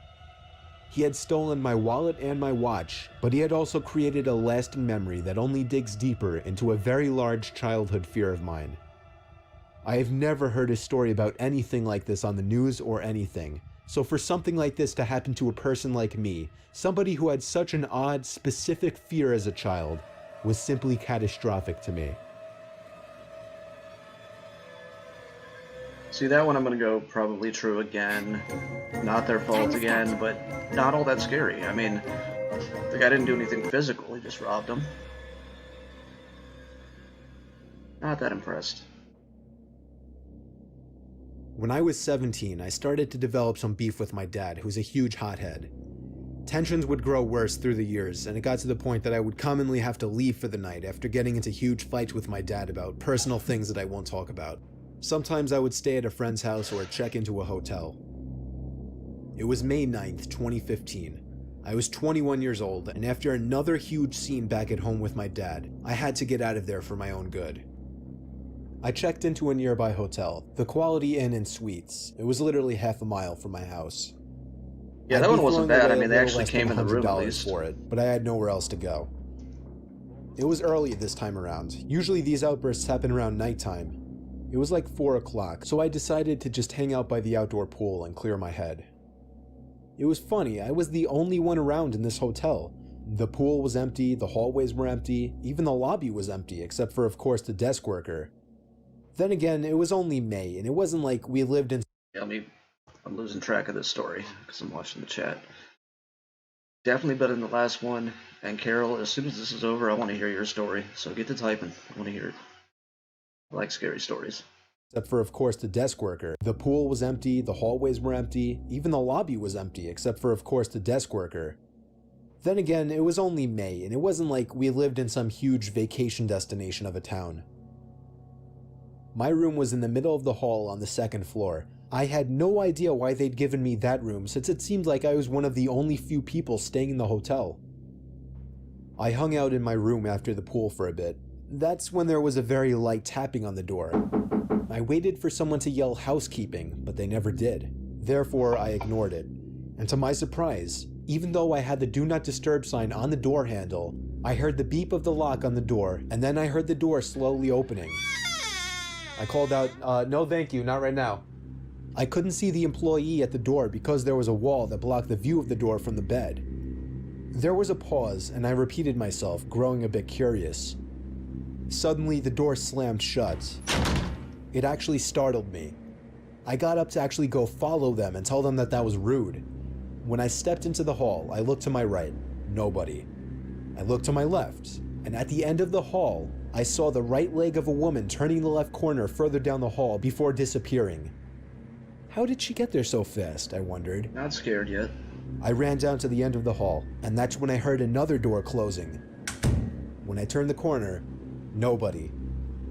He had stolen my wallet and my watch, but he had also created a lasting memory that only digs deeper into a very large childhood fear of mine. I have never heard a story about anything like this on the news or anything, so for something like this to happen to a person like me, somebody who had such an odd, specific fear as a child, was simply catastrophic to me. See, that one I'm gonna go probably true again. Not their fault again, but not all that scary. I mean, the guy didn't do anything physical, he just robbed him. Not that impressed. When I was 17, I started to develop some beef with my dad, who's a huge hothead. Tensions would grow worse through the years, and it got to the point that I would commonly have to leave for the night after getting into huge fights with my dad about personal things that I won't talk about. Sometimes I would stay at a friend's house or check into a hotel. It was May 9th, 2015. I was 21 years old, and after another huge scene back at home with my dad, I had to get out of there for my own good. I checked into a nearby hotel, the Quality Inn and Suites. It was literally half a mile from my house. Yeah, that I'd be one wasn't throwing bad. I away mean, a they little actually less came than in the room at $100 least. for it, but I had nowhere else to go. It was early this time around. Usually these outbursts happen around nighttime. It was like 4 o'clock, so I decided to just hang out by the outdoor pool and clear my head. It was funny, I was the only one around in this hotel. The pool was empty, the hallways were empty, even the lobby was empty, except for, of course, the desk worker. Then again, it was only May, and it wasn't like we lived in... Yeah, I'm losing track of this story because I'm watching the chat. Definitely better than the last one. And Carol, as soon as this is over, I want to hear your story. So get to typing. I want to hear it. I like scary stories. Except for, of course, the desk worker. The pool was empty, the hallways were empty, even the lobby was empty, except for, of course, the desk worker. Then again, it was only May, and it wasn't like we lived in some huge vacation destination of a town. My room was in the middle of the hall on the 2nd floor. I had no idea why they'd given me that room, since it seemed like I was one of the only few people staying in the hotel. I hung out in my room after the pool for a bit. That's when there was a very light tapping on the door. I waited for someone to yell housekeeping, but they never did. Therefore, I ignored it. And to my surprise, even though I had the do not disturb sign on the door handle, I heard the beep of the lock on the door, and then I heard the door slowly opening. I called out, no thank you, not right now. I couldn't see the employee at the door because there was a wall that blocked the view of the door from the bed. There was a pause, and I repeated myself, growing a bit curious. Suddenly, the door slammed shut. It actually startled me. I got up to actually go follow them and tell them that that was rude. When I stepped into the hall, I looked to my right, nobody. I looked to my left, and at the end of the hall, I saw the right leg of a woman turning the left corner further down the hall before disappearing. How did she get there so fast, I wondered. Not scared yet. I ran down to the end of the hall, and that's when I heard another door closing. When I turned the corner, nobody.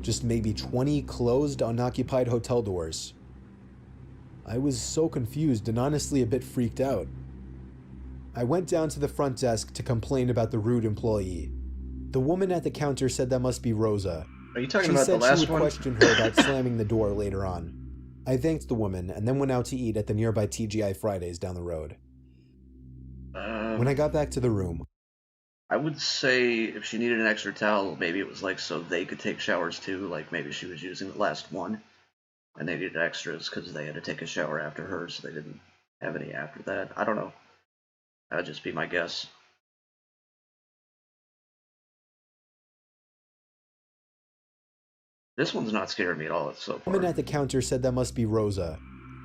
Just maybe 20 closed, unoccupied hotel doors. I was so confused and honestly a bit freaked out. I went down to the front desk to complain about the rude employee. The woman at the counter said that must be Rosa. Are you talking She about the said last she would one? question her about slamming the door later on. I thanked the woman and then went out to eat at the nearby TGI Fridays down the road. When I got back to the room, I would say if she needed an extra towel, maybe it was like so they could take showers too. Like maybe she was using the last one, and they needed extras because they had to take a shower after her, so they didn't have any after that. I don't know. That'd just be my guess. This one's not scaring me at all so the far. woman at the counter said that must be Rosa.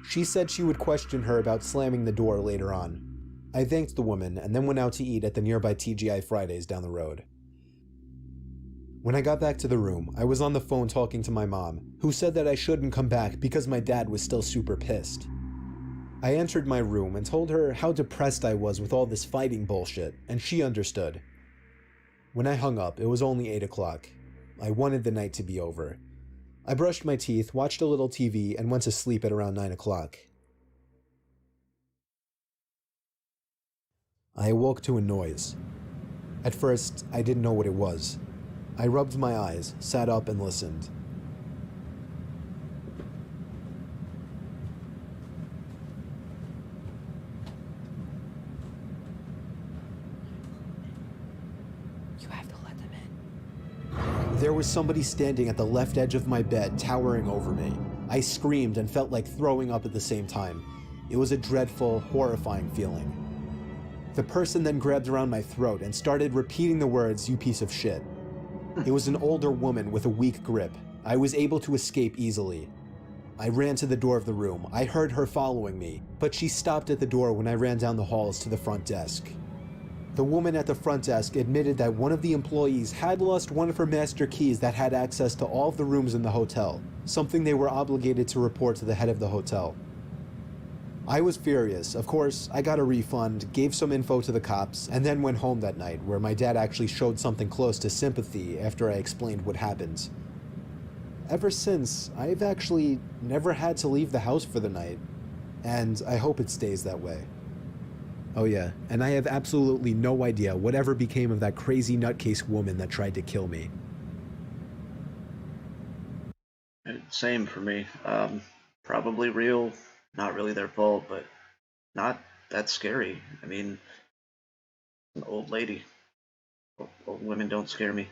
She said she would question her about slamming the door later on. I thanked the woman and then went out to eat at the nearby TGI Fridays down the road. When I got back to the room, I was on the phone talking to my mom, who said that I shouldn't come back because my dad was still super pissed. I entered my room and told her how depressed I was with all this fighting bullshit, and she understood. When I hung up, it was only 8 o'clock. I wanted the night to be over. I brushed my teeth, watched a little TV, and went to sleep at around 9 o'clock. I awoke to a noise. At first, I didn't know what it was. I rubbed my eyes, sat up, and listened. You have to let them in. There was somebody standing at the left edge of my bed, towering over me. I screamed and felt like throwing up at the same time. It was a dreadful, horrifying feeling. The person then grabbed around my throat and started repeating the words, "You piece of shit." It was an older woman with a weak grip. I was able to escape easily. I ran to the door of the room. I heard her following me, but she stopped at the door when I ran down the halls to the front desk. The woman at the front desk admitted that one of the employees had lost one of her master keys that had access to all of the rooms in the hotel, something they were obligated to report to the head of the hotel. I was furious. Of course, I got a refund, gave some info to the cops, and then went home that night, where my dad actually showed something close to sympathy after I explained what happened. Ever since, I've actually never had to leave the house for the night, and I hope it stays that way. Oh yeah, and I have absolutely no idea whatever became of that crazy nutcase woman that tried to kill me. Same for me. Probably real. Not really their fault, but not that scary. I mean, an old lady. Old women don't scare me.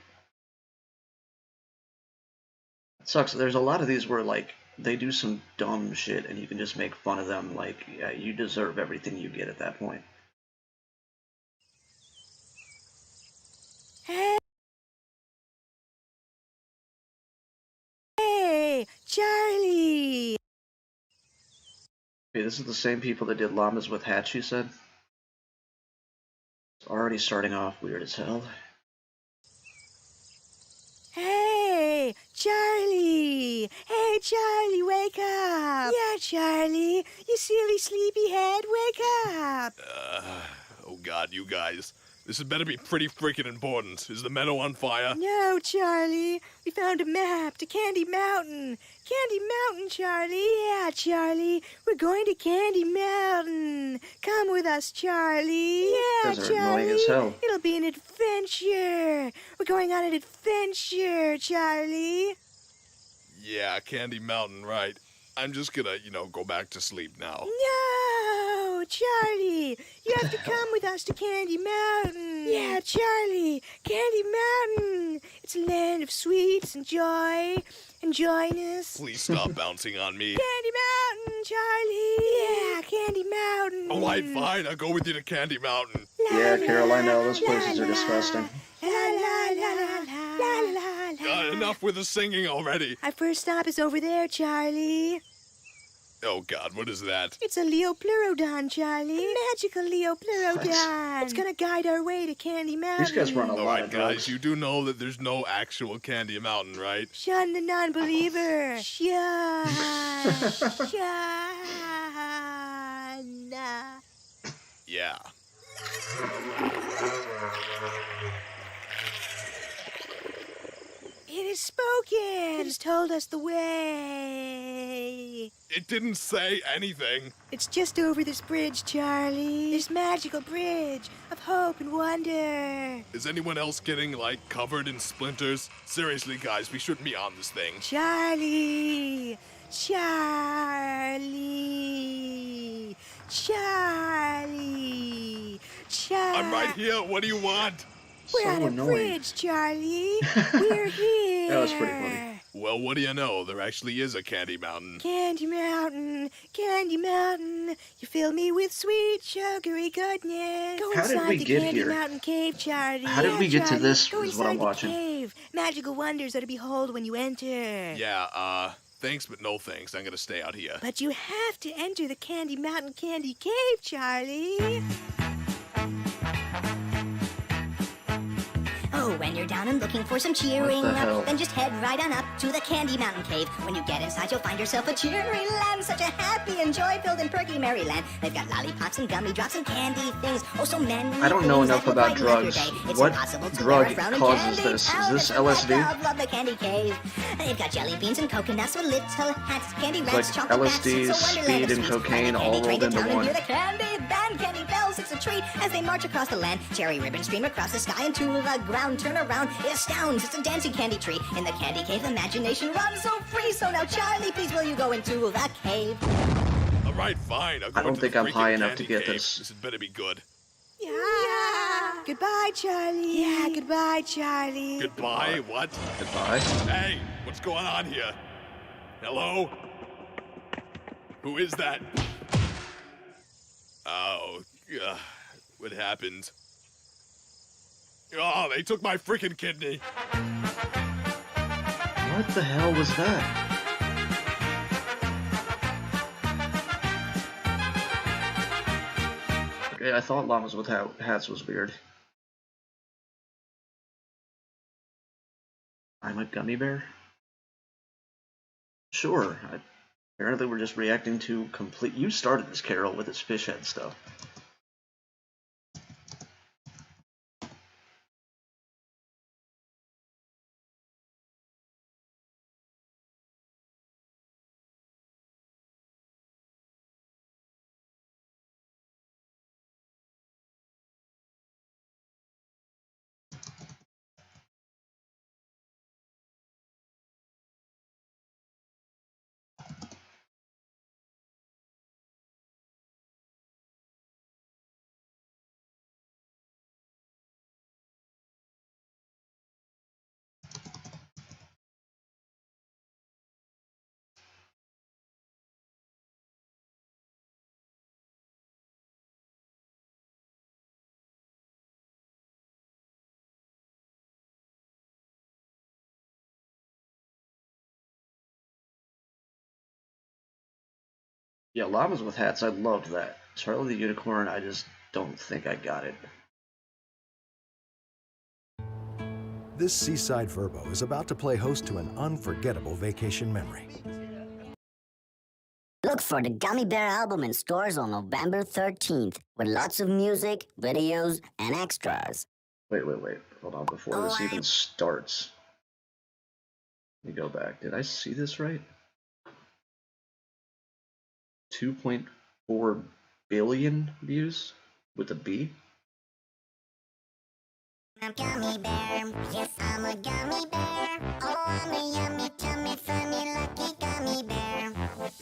It sucks. There's a lot of these where, like, they do some dumb shit and you can just make fun of them. Like, yeah, you deserve everything you get at that point. Hey, Charlie! Okay, this is the same people that did Llamas with Hats, you said? It's already starting off weird as hell. Hey, Charlie! Hey, Charlie, wake up! Yeah, Charlie, you silly sleepyhead, wake up! Oh god, you guys. This had better be pretty freaking important. Is the meadow on fire? No, Charlie, we found a map to Candy Mountain. Candy Mountain, Charlie. Yeah, Charlie, we're going to Candy Mountain. Come with us, Charlie. Yeah, Those are annoying as hell. It'll be an adventure. We're going on an adventure, Charlie. Yeah, Candy Mountain, right. I'm just gonna, go back to sleep now. No, Charlie, you have to come with us to Candy Mountain. Yeah, Charlie, Candy Mountain. It's a land of sweets and joy and joyness. Please stop bouncing on me. Candy Mountain, Charlie. Yeah, Candy Mountain. All right, fine. I'll go with you to Candy Mountain. Yeah, Carol, I know. Those places are disgusting. La la la la la la la. Enough with the singing already. Our first stop is over there, Charlie. Oh God, what is that? It's a Leopleurodon, Charlie. A magical Leopleurodon. It's gonna guide our way to Candy Mountain. These guys run a All lot right, of guys, drugs. you do know that there's no actual Candy Mountain, right? Shun the non-believer. Shun. Shun. Yeah. It has spoken. It has told us the way. It didn't say anything. It's just over this bridge, Charlie. This magical bridge of hope and wonder. Is anyone else getting, like, covered in splinters? Seriously, guys, we shouldn't be on this thing. Charlie. Charlie. Charlie. Charlie. I'm right here. What do you want? We're So on a annoying. bridge, Charlie. We're here. That was pretty funny. Well, what do you know? There actually is a Candy Mountain. Candy Mountain, Candy Mountain, you fill me with sweet, sugary goodness. Go How did inside we the get Candy here? Mountain Cave, Charlie. How did we get to Charlie. this Go is what I'm inside the watching. cave. Magical wonders are to behold when you enter. Yeah, thanks, but no thanks. I'm gonna stay out here. But you have to enter the Candy Mountain Candy Cave, Charlie. Oh, when you're down and looking for some cheering What the hell? up, then just head right on up to the Candy Mountain Cave. When you get inside, you'll find yourself a cheery land, such a happy and joy-filled and perky merry land. They've got lollipops and gummy drops and candy things. Oh, so many I don't know things enough that will about brighten up your drugs. day. It's What impossible to drug wear a frown in causes Candy this? Is Town. this It's a LSD? love the Candy Cave. They've got jelly beans and coconuts with little hats, candy Like rats, chocolate bats. LSD, It's a wonderland of speed, and sweets. cocaine Candy all train rolled to into town and one. hear the candy band, candy bells. It's a treat as they march across the land. Cherry ribbons stream across the sky and to the ground. Turn around, it astounds. It's a dancing candy tree. In the candy cave, imagination runs so free. So now, Charlie, please will you go into the cave? All right, fine. I'll go I don't into think the I'm freaking high enough to candy get cave. this. This had better be good. Yeah. Goodbye, Charlie. Yeah, goodbye, Charlie. Goodbye? What? Goodbye. Hey, what's going on here? Hello? Who is that? Oh, what happened? Oh, they took my freaking kidney. What the hell was that? Okay, I thought llamas with hats was weird. I'm a gummy bear? Sure. Apparently we're just reacting to complete... You started this, Carol, with its fish head stuff. Yeah, llamas with hats, I loved that. Charlie the Unicorn, I just don't think I got it. This seaside Verbo is about to play host to an unforgettable vacation memory. Look for the Gummy Bear album in stores on November 13th with lots of music, videos, and extras. Wait. Hold on, before this even starts. Let me go back. Did I see this right? 2.4 billion views with a B? I'm a gummy bear, yes, I'm a gummy bear. Oh, I'm a yummy, tummy, funny, lucky gummy bear.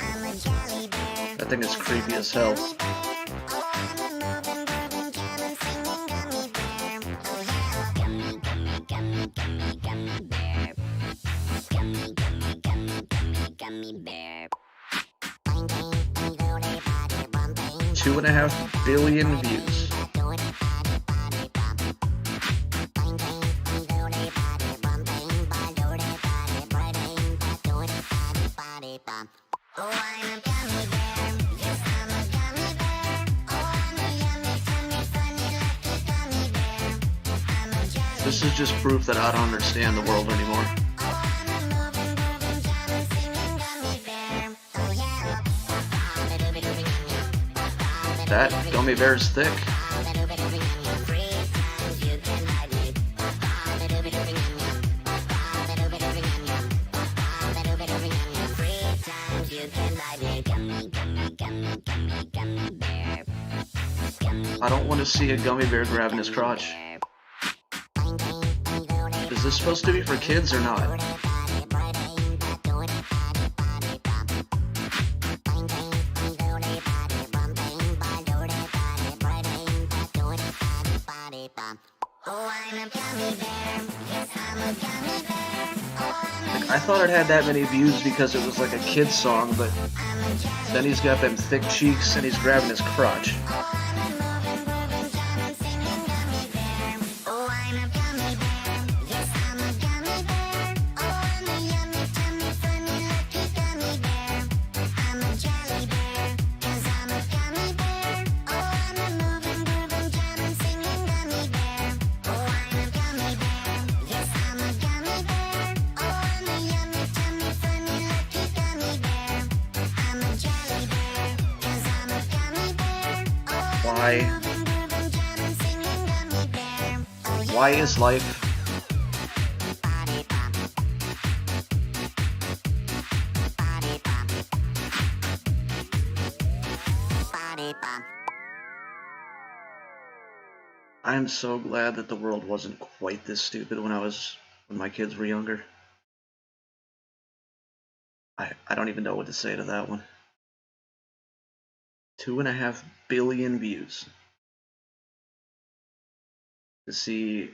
I'm a jelly bear. That thing is creepy as hell. Oh, I'm a moving, grooving, jamming, singing gummy bear. Oh, yeah, gummy, gummy, gummy, gummy, gummy bear. Gummy, gummy, gummy, gummy, gummy bear. 2.5 billion views. Oh, I'm a gummy bear. This is just proof that I don't understand the world anymore. That gummy bear's thick. I don't want to see a gummy bear grabbing his crotch. Is this supposed to be for kids or not? I thought it had that many views because it was like a kid's song, but then he's got them thick cheeks and he's grabbing his crotch. Why is life? I'm so glad that the world wasn't quite this stupid when my kids were younger. I don't even know what to say to that one. 2.5 billion views to see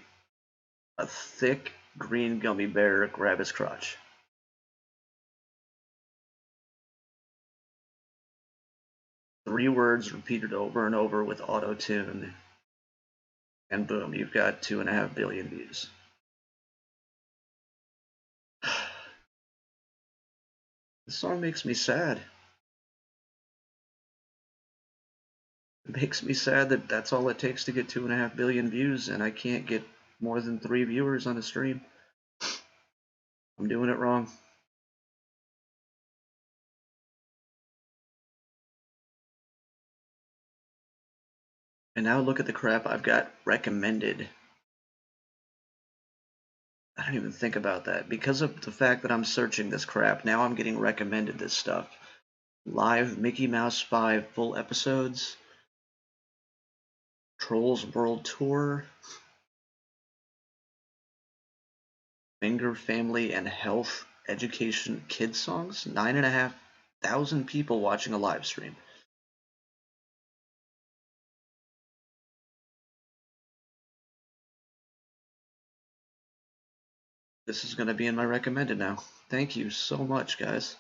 a thick green gummy bear grab his crotch. Three words repeated over and over with auto-tune, and boom, you've got 2.5 billion views. This song makes me sad. It makes me sad that that's all it takes to get 2.5 billion views, and I can't get more than 3 viewers on a stream. I'm doing it wrong. And now look at the crap I've got recommended. I don't even think about that. Because of the fact that I'm searching this crap, now I'm getting recommended this stuff. Live Mickey Mouse Spy full episodes. Trolls World Tour. Finger Family and Health Education Kids Songs. 9,500 people watching a live stream. This is going to be in my recommended now. Thank you so much, guys.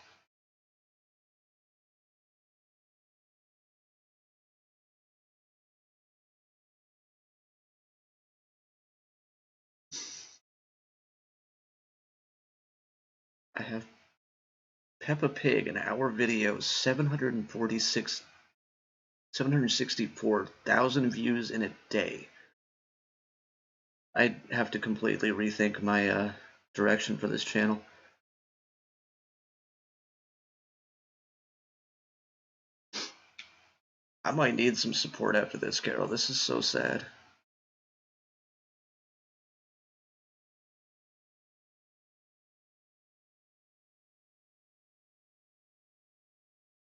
I have Peppa Pig, an hour video, 764,000 views in a day. I have to completely rethink my direction for this channel. I might need some support after this, Carol. This is so sad.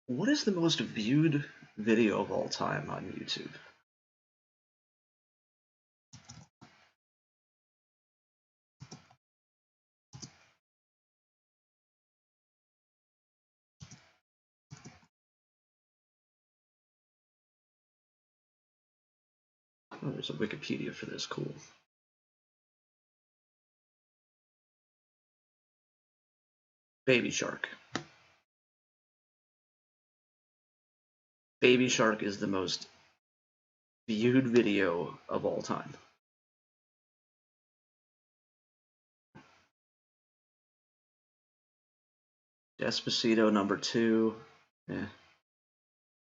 What is the most viewed video of all time on YouTube? Oh, there's a Wikipedia for this. Cool. Baby Shark. Baby Shark is the most viewed video of all time. Despacito #2. Yeah.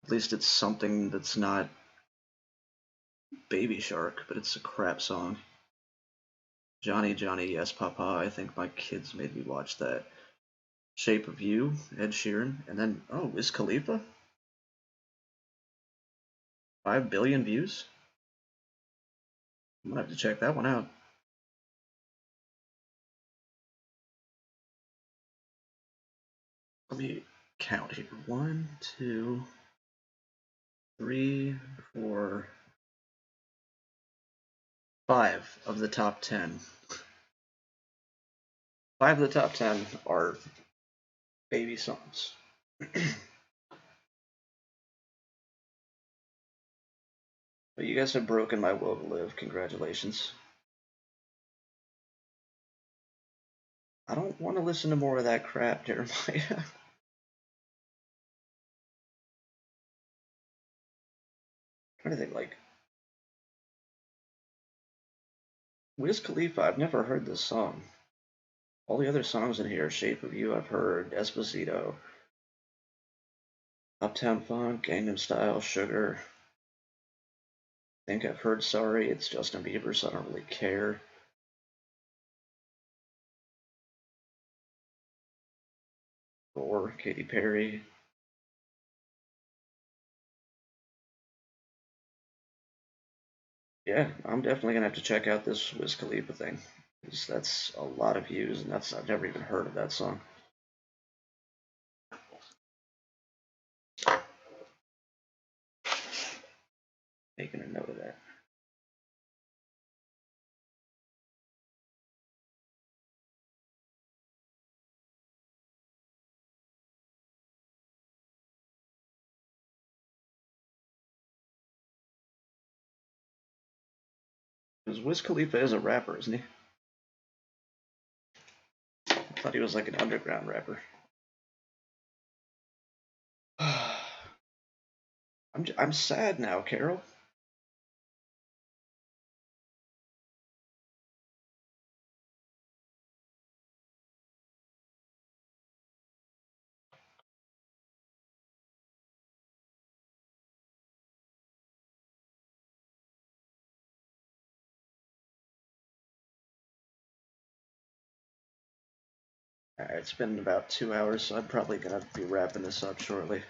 At least it's something that's not Baby Shark, but it's a crap song. Johnny, Johnny, Yes Papa. I think my kids made me watch that. Shape of You, Ed Sheeran, and then, oh, Wiz Khalifa? 5 billion views? I'm gonna have to check that one out. Let me count here. 1, 2, 3, 4, 5 of the top 10. 5 of the top 10 are baby songs. But you guys have broken my will to live. Congratulations. I don't want to listen to more of that crap, Jeremiah. I'm trying to think, like, Wiz Khalifa, I've never heard this song. All the other songs in here, Shape of You, I've heard, Despacito, Uptown Funk, Gangnam Style, Sugar. I think I've heard Sorry, it's Justin Bieber, so I don't really care. Or Katy Perry. Yeah, I'm definitely gonna have to check out this Wiz Khalifa thing, because that's a lot of views, and I've never even heard of that song. Making a note of that. Because Wiz Khalifa is a rapper, isn't he? I thought he was like an underground rapper. I'm sad now, Carol. It's been about 2 hours, so I'm probably gonna be wrapping this up shortly.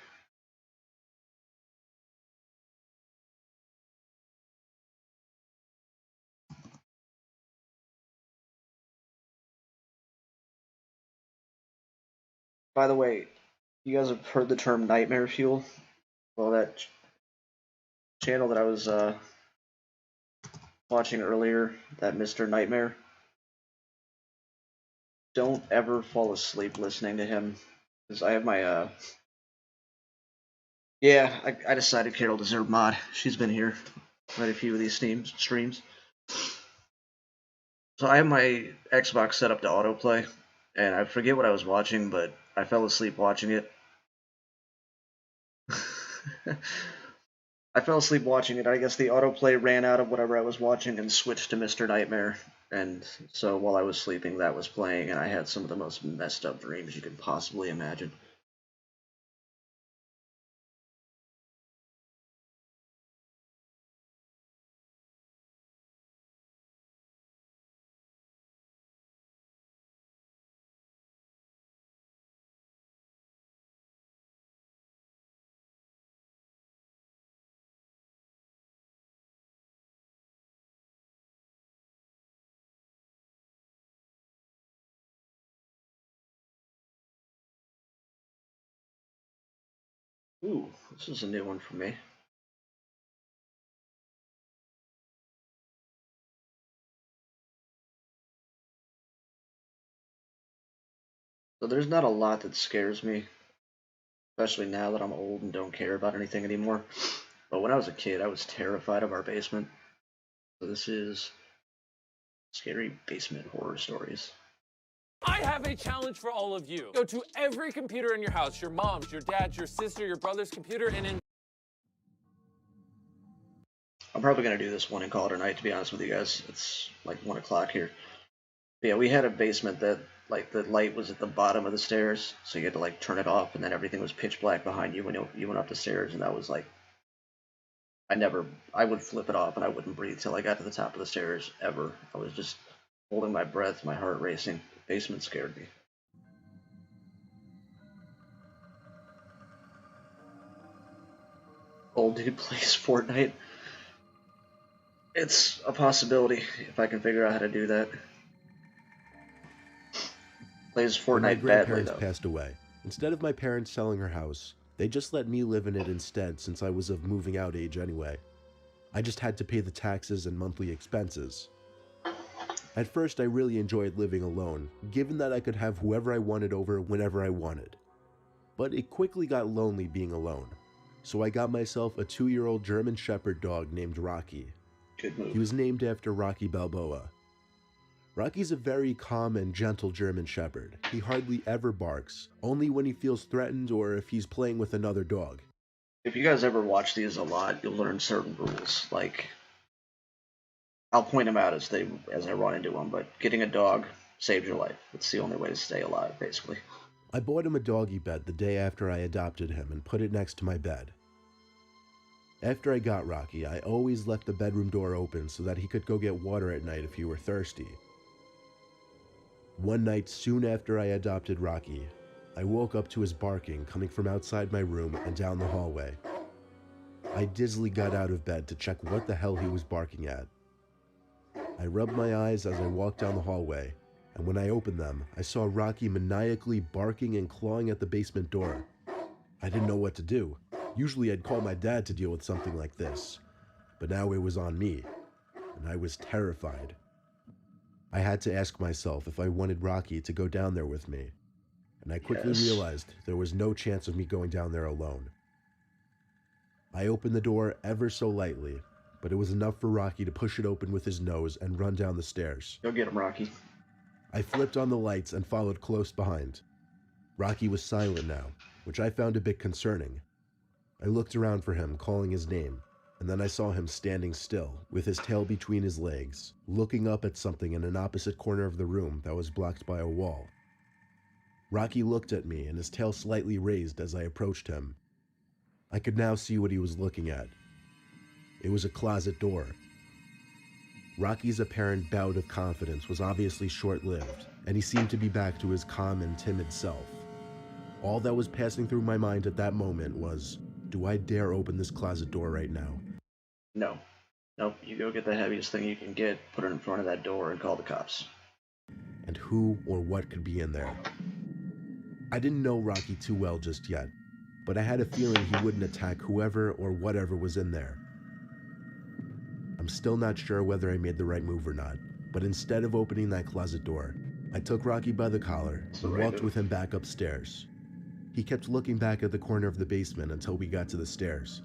By the way, you guys have heard the term nightmare fuel? Well, that channel that I was watching earlier, that Mr. Nightmare, don't ever fall asleep listening to him, because I have my yeah, I decided Carol deserved mod. She's been here quite a few of these streams. So I have my Xbox set up to autoplay, and I forget what I was watching, but I fell asleep watching it. I fell asleep watching it. I guess the autoplay ran out of whatever I was watching and switched to Mr. Nightmare. And so while I was sleeping, that was playing, and I had some of the most messed up dreams you could possibly imagine. Ooh, this is a new one for me. So there's not a lot that scares me, especially now that I'm old and don't care about anything anymore. But when I was a kid, I was terrified of our basement. So this is Scary Basement Horror Stories. I have a challenge for all of you. Go to every computer in your house, your mom's, your dad's, your sister, your brother's computer, and I'm probably going to do this one and call it a night, to be honest with you guys. It's like 1 o'clock here. But yeah, we had a basement that, like, the light was at the bottom of the stairs, so you had to, like, turn it off, and then everything was pitch black behind you when you went up the stairs, and that was, like, I would flip it off, and I wouldn't breathe till I got to the top of the stairs, ever. I was just Holding my breath, my heart racing. Basement scared me. Old dude plays Fortnite. It's a possibility if I can figure out how to do that. Plays When my Fortnite badly grandparents though. passed away, instead of my parents selling her house, they just let me live in it instead since I was of moving out age anyway. I just had to pay the taxes and monthly expenses. At first, I really enjoyed living alone, given that I could have whoever I wanted over whenever I wanted. But it quickly got lonely being alone, so I got myself a 2-year-old German Shepherd dog named Rocky. Good move. He was named after Rocky Balboa. Rocky's a very calm and gentle German Shepherd. He hardly ever barks, only when he feels threatened or if he's playing with another dog. If you guys ever watch these a lot, you'll learn certain rules. Like, I'll point them out as I run into them, but getting a dog saves your life. It's the only way to stay alive, basically. I bought him a doggy bed the day after I adopted him and put it next to my bed. After I got Rocky, I always left the bedroom door open so that he could go get water at night if he were thirsty. One night soon after I adopted Rocky, I woke up to his barking coming from outside my room and down the hallway. I dizzily got out of bed to check what the hell he was barking at. I rubbed my eyes as I walked down the hallway, and when I opened them, I saw Rocky maniacally barking and clawing at the basement door. I didn't know what to do. Usually I'd call my dad to deal with something like this, but now it was on me, and I was terrified. I had to ask myself if I wanted Rocky to go down there with me, and I quickly realized there was no chance of me going down there alone. I opened the door ever so lightly, but it was enough for Rocky to push it open with his nose and run down the stairs. Go get him, Rocky. I flipped on the lights and followed close behind. Rocky was silent now, which I found a bit concerning. I looked around for him, calling his name, and then I saw him standing still, with his tail between his legs, looking up at something in an opposite corner of the room that was blocked by a wall. Rocky looked at me and his tail slightly raised as I approached him. I could now see what he was looking at. It was a closet door. Rocky's apparent bout of confidence was obviously short-lived, and he seemed to be back to his calm and timid self. All that was passing through my mind at that moment was, do I dare open this closet door right now? No. Nope, you go get the heaviest thing you can get, put it in front of that door, and call the cops. And who or what could be in there? I didn't know Rocky too well just yet, but I had a feeling he wouldn't attack whoever or whatever was in there. I'm still not sure whether I made the right move or not, but instead of opening that closet door, I took Rocky by the collar and walked with him back upstairs. He kept looking back at the corner of the basement until we got to the stairs.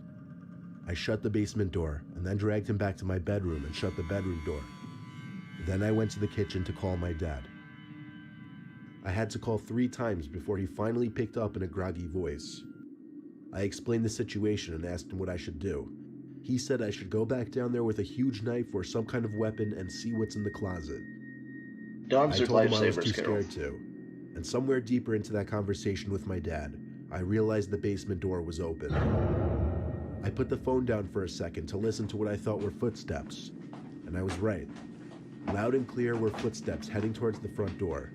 I shut the basement door and then dragged him back to my bedroom and shut the bedroom door. Then I went to the kitchen to call my dad. I had to call 3 times before he finally picked up in a groggy voice. I explained the situation and asked him what I should do. He said I should go back down there with a huge knife or some kind of weapon and see what's in the closet. Dogs are I told him I was lifesavers, too Carol. scared to. And somewhere deeper into that conversation with my dad, I realized the basement door was open. I put the phone down for a second to listen to what I thought were footsteps, and I was right. Loud and clear were footsteps heading towards the front door.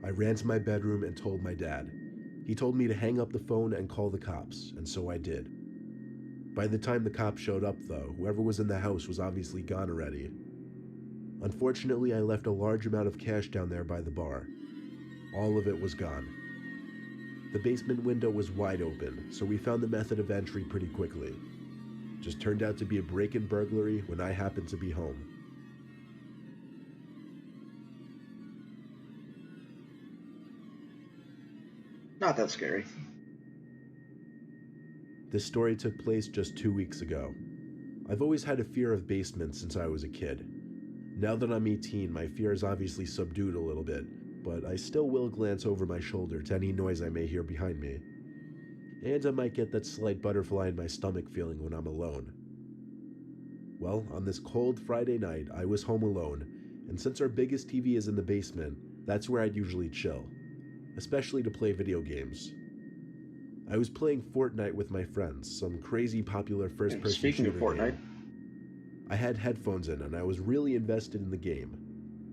I ran to my bedroom and told my dad. He told me to hang up the phone and call the cops, and so I did. By the time the cops showed up, though, whoever was in the house was obviously gone already. Unfortunately, I left a large amount of cash down there by the bar. All of it was gone. The basement window was wide open, so we found the method of entry pretty quickly. Just turned out to be a break-in burglary when I happened to be home. Not that scary. This story took place just 2 weeks ago. I've always had a fear of basements since I was a kid. Now that I'm 18, my fear is obviously subdued a little bit, but I still will glance over my shoulder to any noise I may hear behind me. And I might get that slight butterfly in my stomach feeling when I'm alone. Well, on this cold Friday night, I was home alone, and since our biggest TV is in the basement, that's where I'd usually chill, especially to play video games. I was playing Fortnite with my friends, some crazy popular first-person Speaking of shooter Fortnite, game. I had headphones in and I was really invested in the game.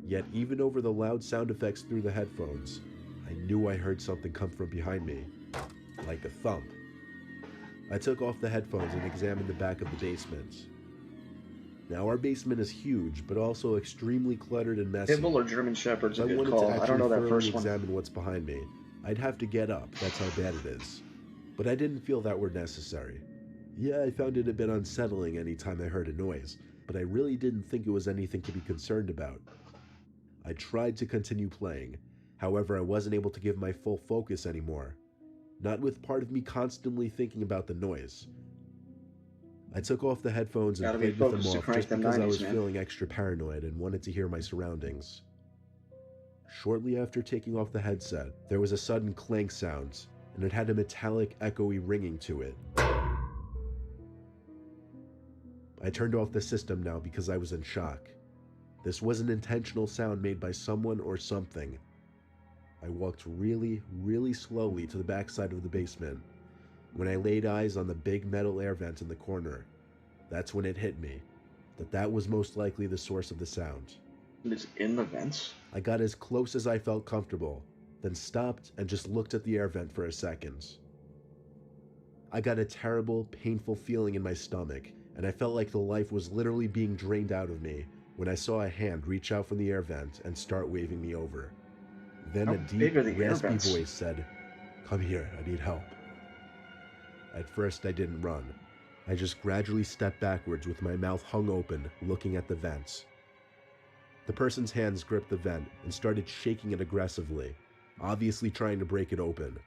Yet even over the loud sound effects through the headphones, I knew I heard something come from behind me, like a thump. I took off the headphones and examined the back of the basement. Now our basement is huge, but also extremely cluttered and messy. Pitbull or German Shepherd's a If I good wanted call. to I don't actually know that thoroughly first one. examine what's behind me, I'd have to get up, that's how bad it is. But I didn't feel that were necessary. Yeah, I found it a bit unsettling any time I heard a noise, but I really didn't think it was anything to be concerned about. I tried to continue playing, however I wasn't able to give my full focus anymore, not with part of me constantly thinking about the noise. I took off the headphones and Gotta be played with them focused to off crank just them because I 90s, was man. feeling extra paranoid and wanted to hear my surroundings. Shortly after taking off the headset, there was a sudden clank sound, and it had a metallic, echoey ringing to it. I turned off the system now because I was in shock. This was an intentional sound made by someone or something. I walked really, really slowly to the backside of the basement. When I laid eyes on the big metal air vent in the corner, that's when it hit me, that was most likely the source of the sound. It's in the vents? I got as close as I felt comfortable, then stopped and just looked at the air vent for a second. I got a terrible, painful feeling in my stomach, and I felt like the life was literally being drained out of me when I saw a hand reach out from the air vent and start waving me over. Then a deep, big are the air raspy vents? voice said, "Come here, I need help." At first I didn't run. I just gradually stepped backwards with my mouth hung open, looking at the vents. The person's hands gripped the vent and started shaking it aggressively, obviously trying to break it open.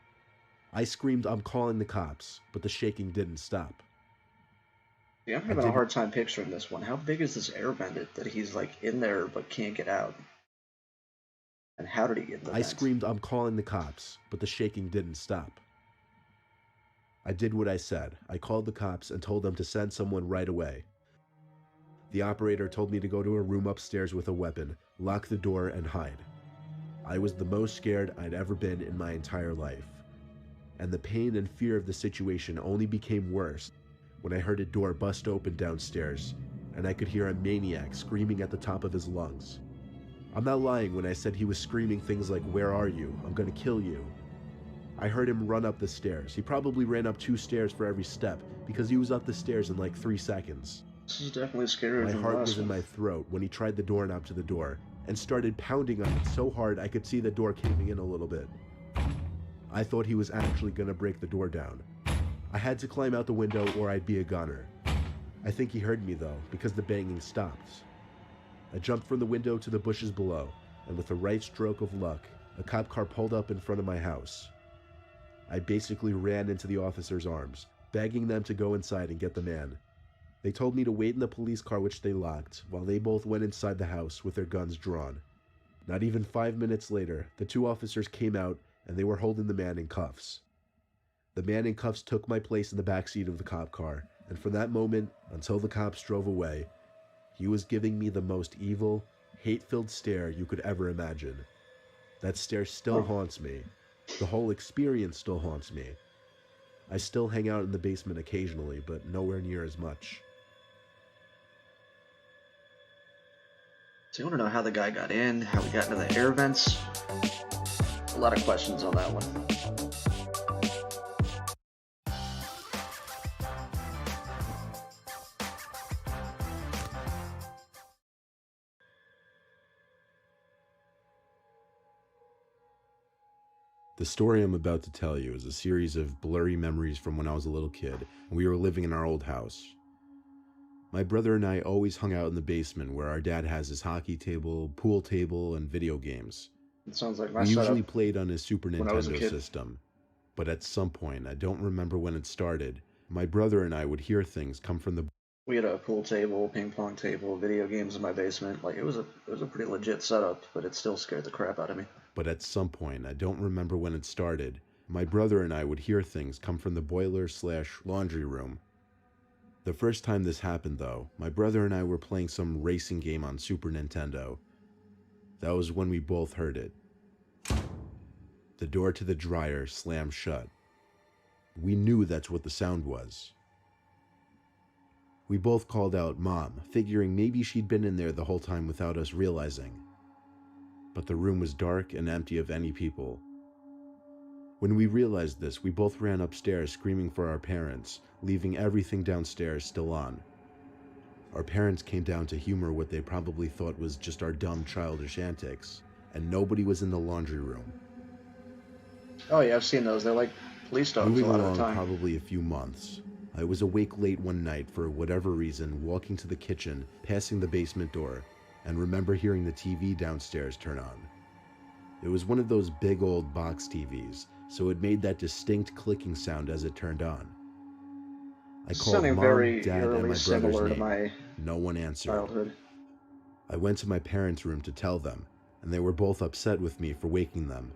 I screamed, "I'm calling the cops," but the shaking didn't stop. Yeah, I'm having a hard time picturing this one. How big is this air vent that he's like in there but can't get out? And how did he get in the I vent? screamed, "I'm calling the cops," but the shaking didn't stop. I did what I said. I called the cops and told them to send someone right away. The operator told me to go to a room upstairs with a weapon, lock the door, and hide. I was the most scared I'd ever been in my entire life. And the pain and fear of the situation only became worse when I heard a door bust open downstairs, and I could hear a maniac screaming at the top of his lungs. I'm not lying when I said he was screaming things like, "Where are you? I'm gonna kill you." I heard him run up the stairs. He probably ran up 2 stairs for every step, because he was up the stairs in like 3 seconds. This is definitely scarier My than heart the was last in one. my throat when he tried the doorknob to the door, and started pounding on it so hard I could see the door caving in a little bit. I thought he was actually gonna break the door down. I had to climb out the window or I'd be a goner. I think he heard me though, because the banging stopped. I jumped from the window to the bushes below, and with the right stroke of luck, a cop car pulled up in front of my house. I basically ran into the officer's arms, begging them to go inside and get the man. They told me to wait in the police car, which they locked, while they both went inside the house with their guns drawn. Not even 5 minutes later, the 2 officers came out and they were holding the man in cuffs. The man in cuffs took my place in the backseat of the cop car, and from that moment, until the cops drove away, he was giving me the most evil, hate-filled stare you could ever imagine. That stare still haunts me. The whole experience still haunts me. I still hang out in the basement occasionally, but nowhere near as much. So you want to know how the guy got in, how he got into the air vents? A lot of questions on that one. The story I'm about to tell you is a series of blurry memories from when I was a little kid and we were living in our old house. My brother and I always hung out in the basement where our dad has his hockey table, pool table, and video games. It sounds like my We usually setup played on his Super when I was a Nintendo kid. system, but at some point, I don't remember when it started, my brother and I would hear things come from the We had a pool table, ping pong table, video games in my basement. Like it was a pretty legit setup, but it still scared the crap out of me. But at some point, I don't remember when it started, my brother and I would hear things come from the boiler/laundry room. The first time this happened though, my brother and I were playing some racing game on Super Nintendo. That was when we both heard it. The door to the dryer slammed shut. We knew that's what the sound was. We both called out Mom, figuring maybe she'd been in there the whole time without us realizing. but the room was dark and empty of any people. When we realized this, we both ran upstairs screaming for our parents, leaving everything downstairs still on. Our parents came down to humor what they probably thought was just our dumb childish antics, and nobody was in the laundry room. Oh yeah, I've seen those. They're like police dogs Moving a lot along of the time. probably a few months, I was awake late one night for whatever reason, walking to the kitchen, passing the basement door, and remember hearing the TV downstairs turn on. It was one of those big old box TVs, so it made that distinct clicking sound as it turned on. I called Sounding Mom, very Dad, and eerily my similar brother's to name. my No one answered. childhood. I went to my parents' room to tell them, and they were both upset with me for waking them.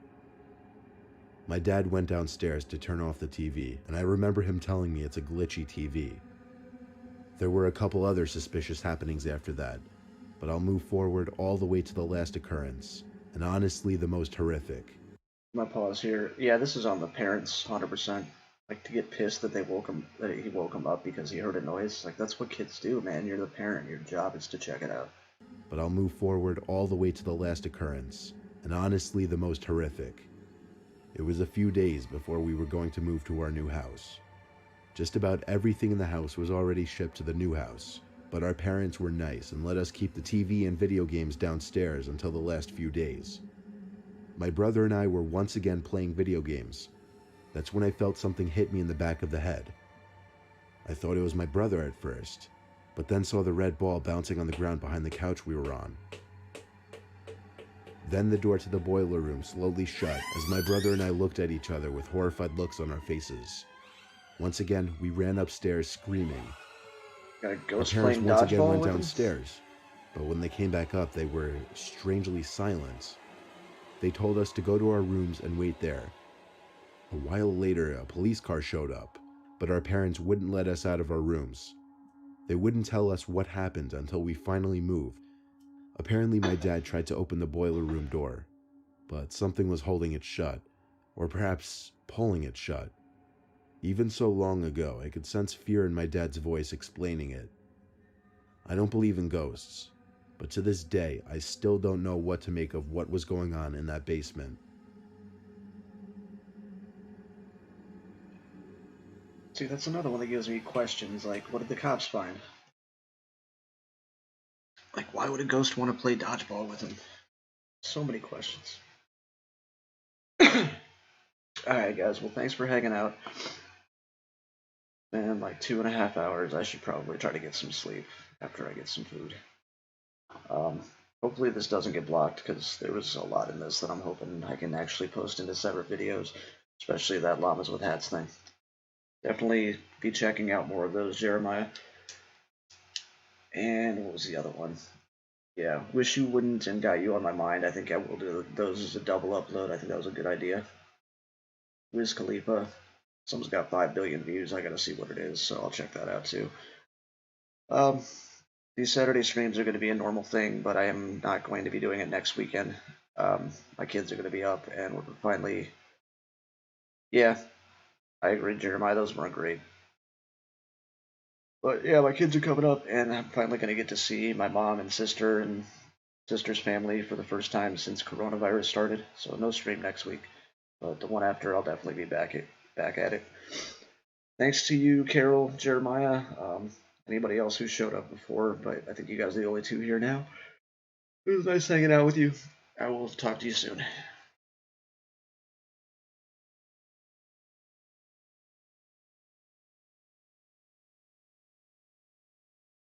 My dad went downstairs to turn off the TV, and I remember him telling me it's a glitchy TV. There were a couple other suspicious happenings after that, but I'll move forward all the way to the last occurrence, and honestly the most horrific. My pause here. Yeah, this is on the parents, 100%. Like, to get pissed that he woke him up because he heard a noise. Like, that's what kids do, man. You're the parent. Your job is to check it out. But I'll move forward all the way to the last occurrence, and honestly the most horrific. It was a few days before we were going to move to our new house. Just about everything in the house was already shipped to the new house, but our parents were nice and let us keep the TV and video games downstairs until the last few days. My brother and I were once again playing video games. That's when I felt something hit me in the back of the head. I thought it was my brother at first, but then saw the red ball bouncing on the ground behind the couch we were on. Then the door to the boiler room slowly shut as my brother and I looked at each other with horrified looks on our faces. Once again, we ran upstairs screaming. Got a Our ghost parents playing once again dodgeball went with him? downstairs, but when they came back up, they were strangely silent. They told us to go to our rooms and wait there. A while later, a police car showed up, but our parents wouldn't let us out of our rooms. They wouldn't tell us what happened until we finally moved. Apparently, my dad tried to open the boiler room door, but something was holding it shut, or perhaps pulling it shut. Even so long ago, I could sense fear in my dad's voice explaining it. I don't believe in ghosts, but to this day, I still don't know what to make of what was going on in that basement. See, that's another one that gives me questions, like, what did the cops find? Like, why would a ghost want to play dodgeball with him? So many questions. Alright, guys, well, thanks for hanging out. And like 2.5 hours, I should probably try to get some sleep after I get some food. Hopefully this doesn't get blocked, because there was a lot in this that I'm hoping I can actually post into separate videos, especially that Llamas with Hats thing. Definitely be checking out more of those, Jeremiah. And what was the other one? Yeah, Wish You Wouldn't and Got You on My Mind. I think I will do those as a double upload. I think that was a good idea. Wiz Khalifa. Someone's got 5 billion views. I gotta see what it is, so I'll check that out too. These Saturday streams are going to be a normal thing, but I am not going to be doing it next weekend. My kids are going to be up, and we're finally... Yeah, I agree, Jeremiah. Those weren't great. But yeah, my kids are coming up, and I'm finally going to get to see my mom and sister and sister's family for the first time since coronavirus started. So no stream next week, but the one after I'll definitely be back at it. Thanks to you, Carol, Jeremiah, anybody else who showed up before, but I think you guys are the only two here now. It was nice hanging out with you. I will talk to you soon.